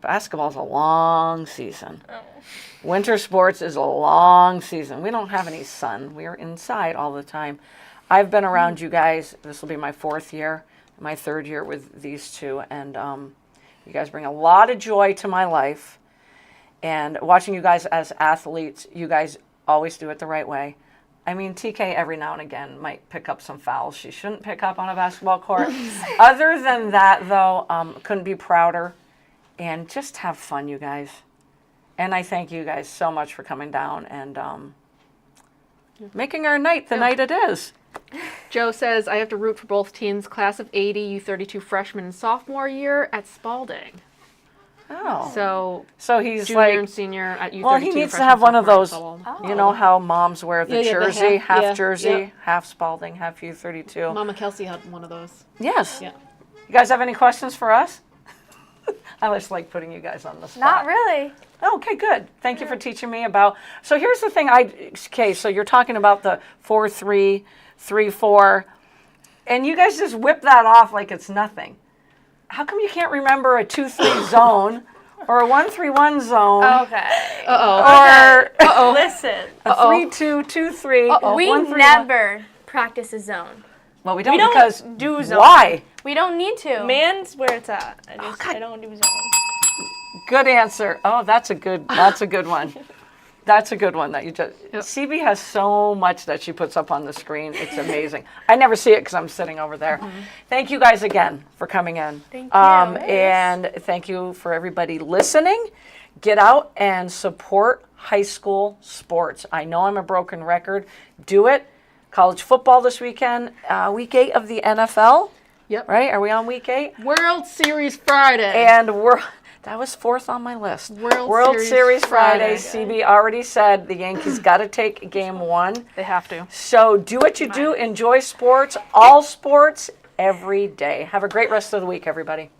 Basketball's a long season. Winter sports is a long season. We don't have any sun. We're inside all the time. I've been around you guys. This will be my 4th year, my 3rd year with these two, and you guys bring a lot of joy to my life. And watching you guys as athletes, you guys always do it the right way. I mean, TK every now and again might pick up some fouls she shouldn't pick up on a basketball court. Other than that, though, couldn't be prouder. And just have fun, you guys. And I thank you guys so much for coming down and making our night the night it is. Joe says, I have to root for both teams, class of 80, U32 freshman and sophomore year at Spalding. Oh. So he's junior like, and senior at U32. well, he needs to freshman, have one of sophomore those, at Spalding. you know how moms wear the Yeah, the jersey, half, yeah, jersey, yeah. half Spalding, half U32. Mama Kelsey had one of those. Yes. Yeah. You guys have any questions for us? I just like putting you guys on the spot. Not really. Okay, good. Thank you for teaching me about. So here's the thing. Okay, so you're talking about the 4-3, 3-4, and you guys just whip that off like it's nothing. How come you can't remember a 2-3 zone or a 1-3-1 zone? Okay. Or Listen. a 3-2, 2-3. We 1-3-1. never practice a zone. Well, we don't, don't because do zone. why? We don't need to. Man's where it's at. God. I don't do zone. Good answer. Oh, that's a good one. That's a good one that you just. CB has so much that she puts up on the screen. It's amazing. I never see it because I'm sitting over there. Thank you guys again for coming in. Thank you. And thank you for everybody listening. Get out and support high school sports. I know I'm a broken record. Do it. College football this weekend. Week 8 of the NFL. Yep. Right? Are we on week 8? World Series Friday. And That was 4th on my list. World Series Friday. Friday. CB already said the Yankees got to take game 1. They have to. So do what you do. Enjoy sports, all sports, every day. Have a great rest of the week, everybody.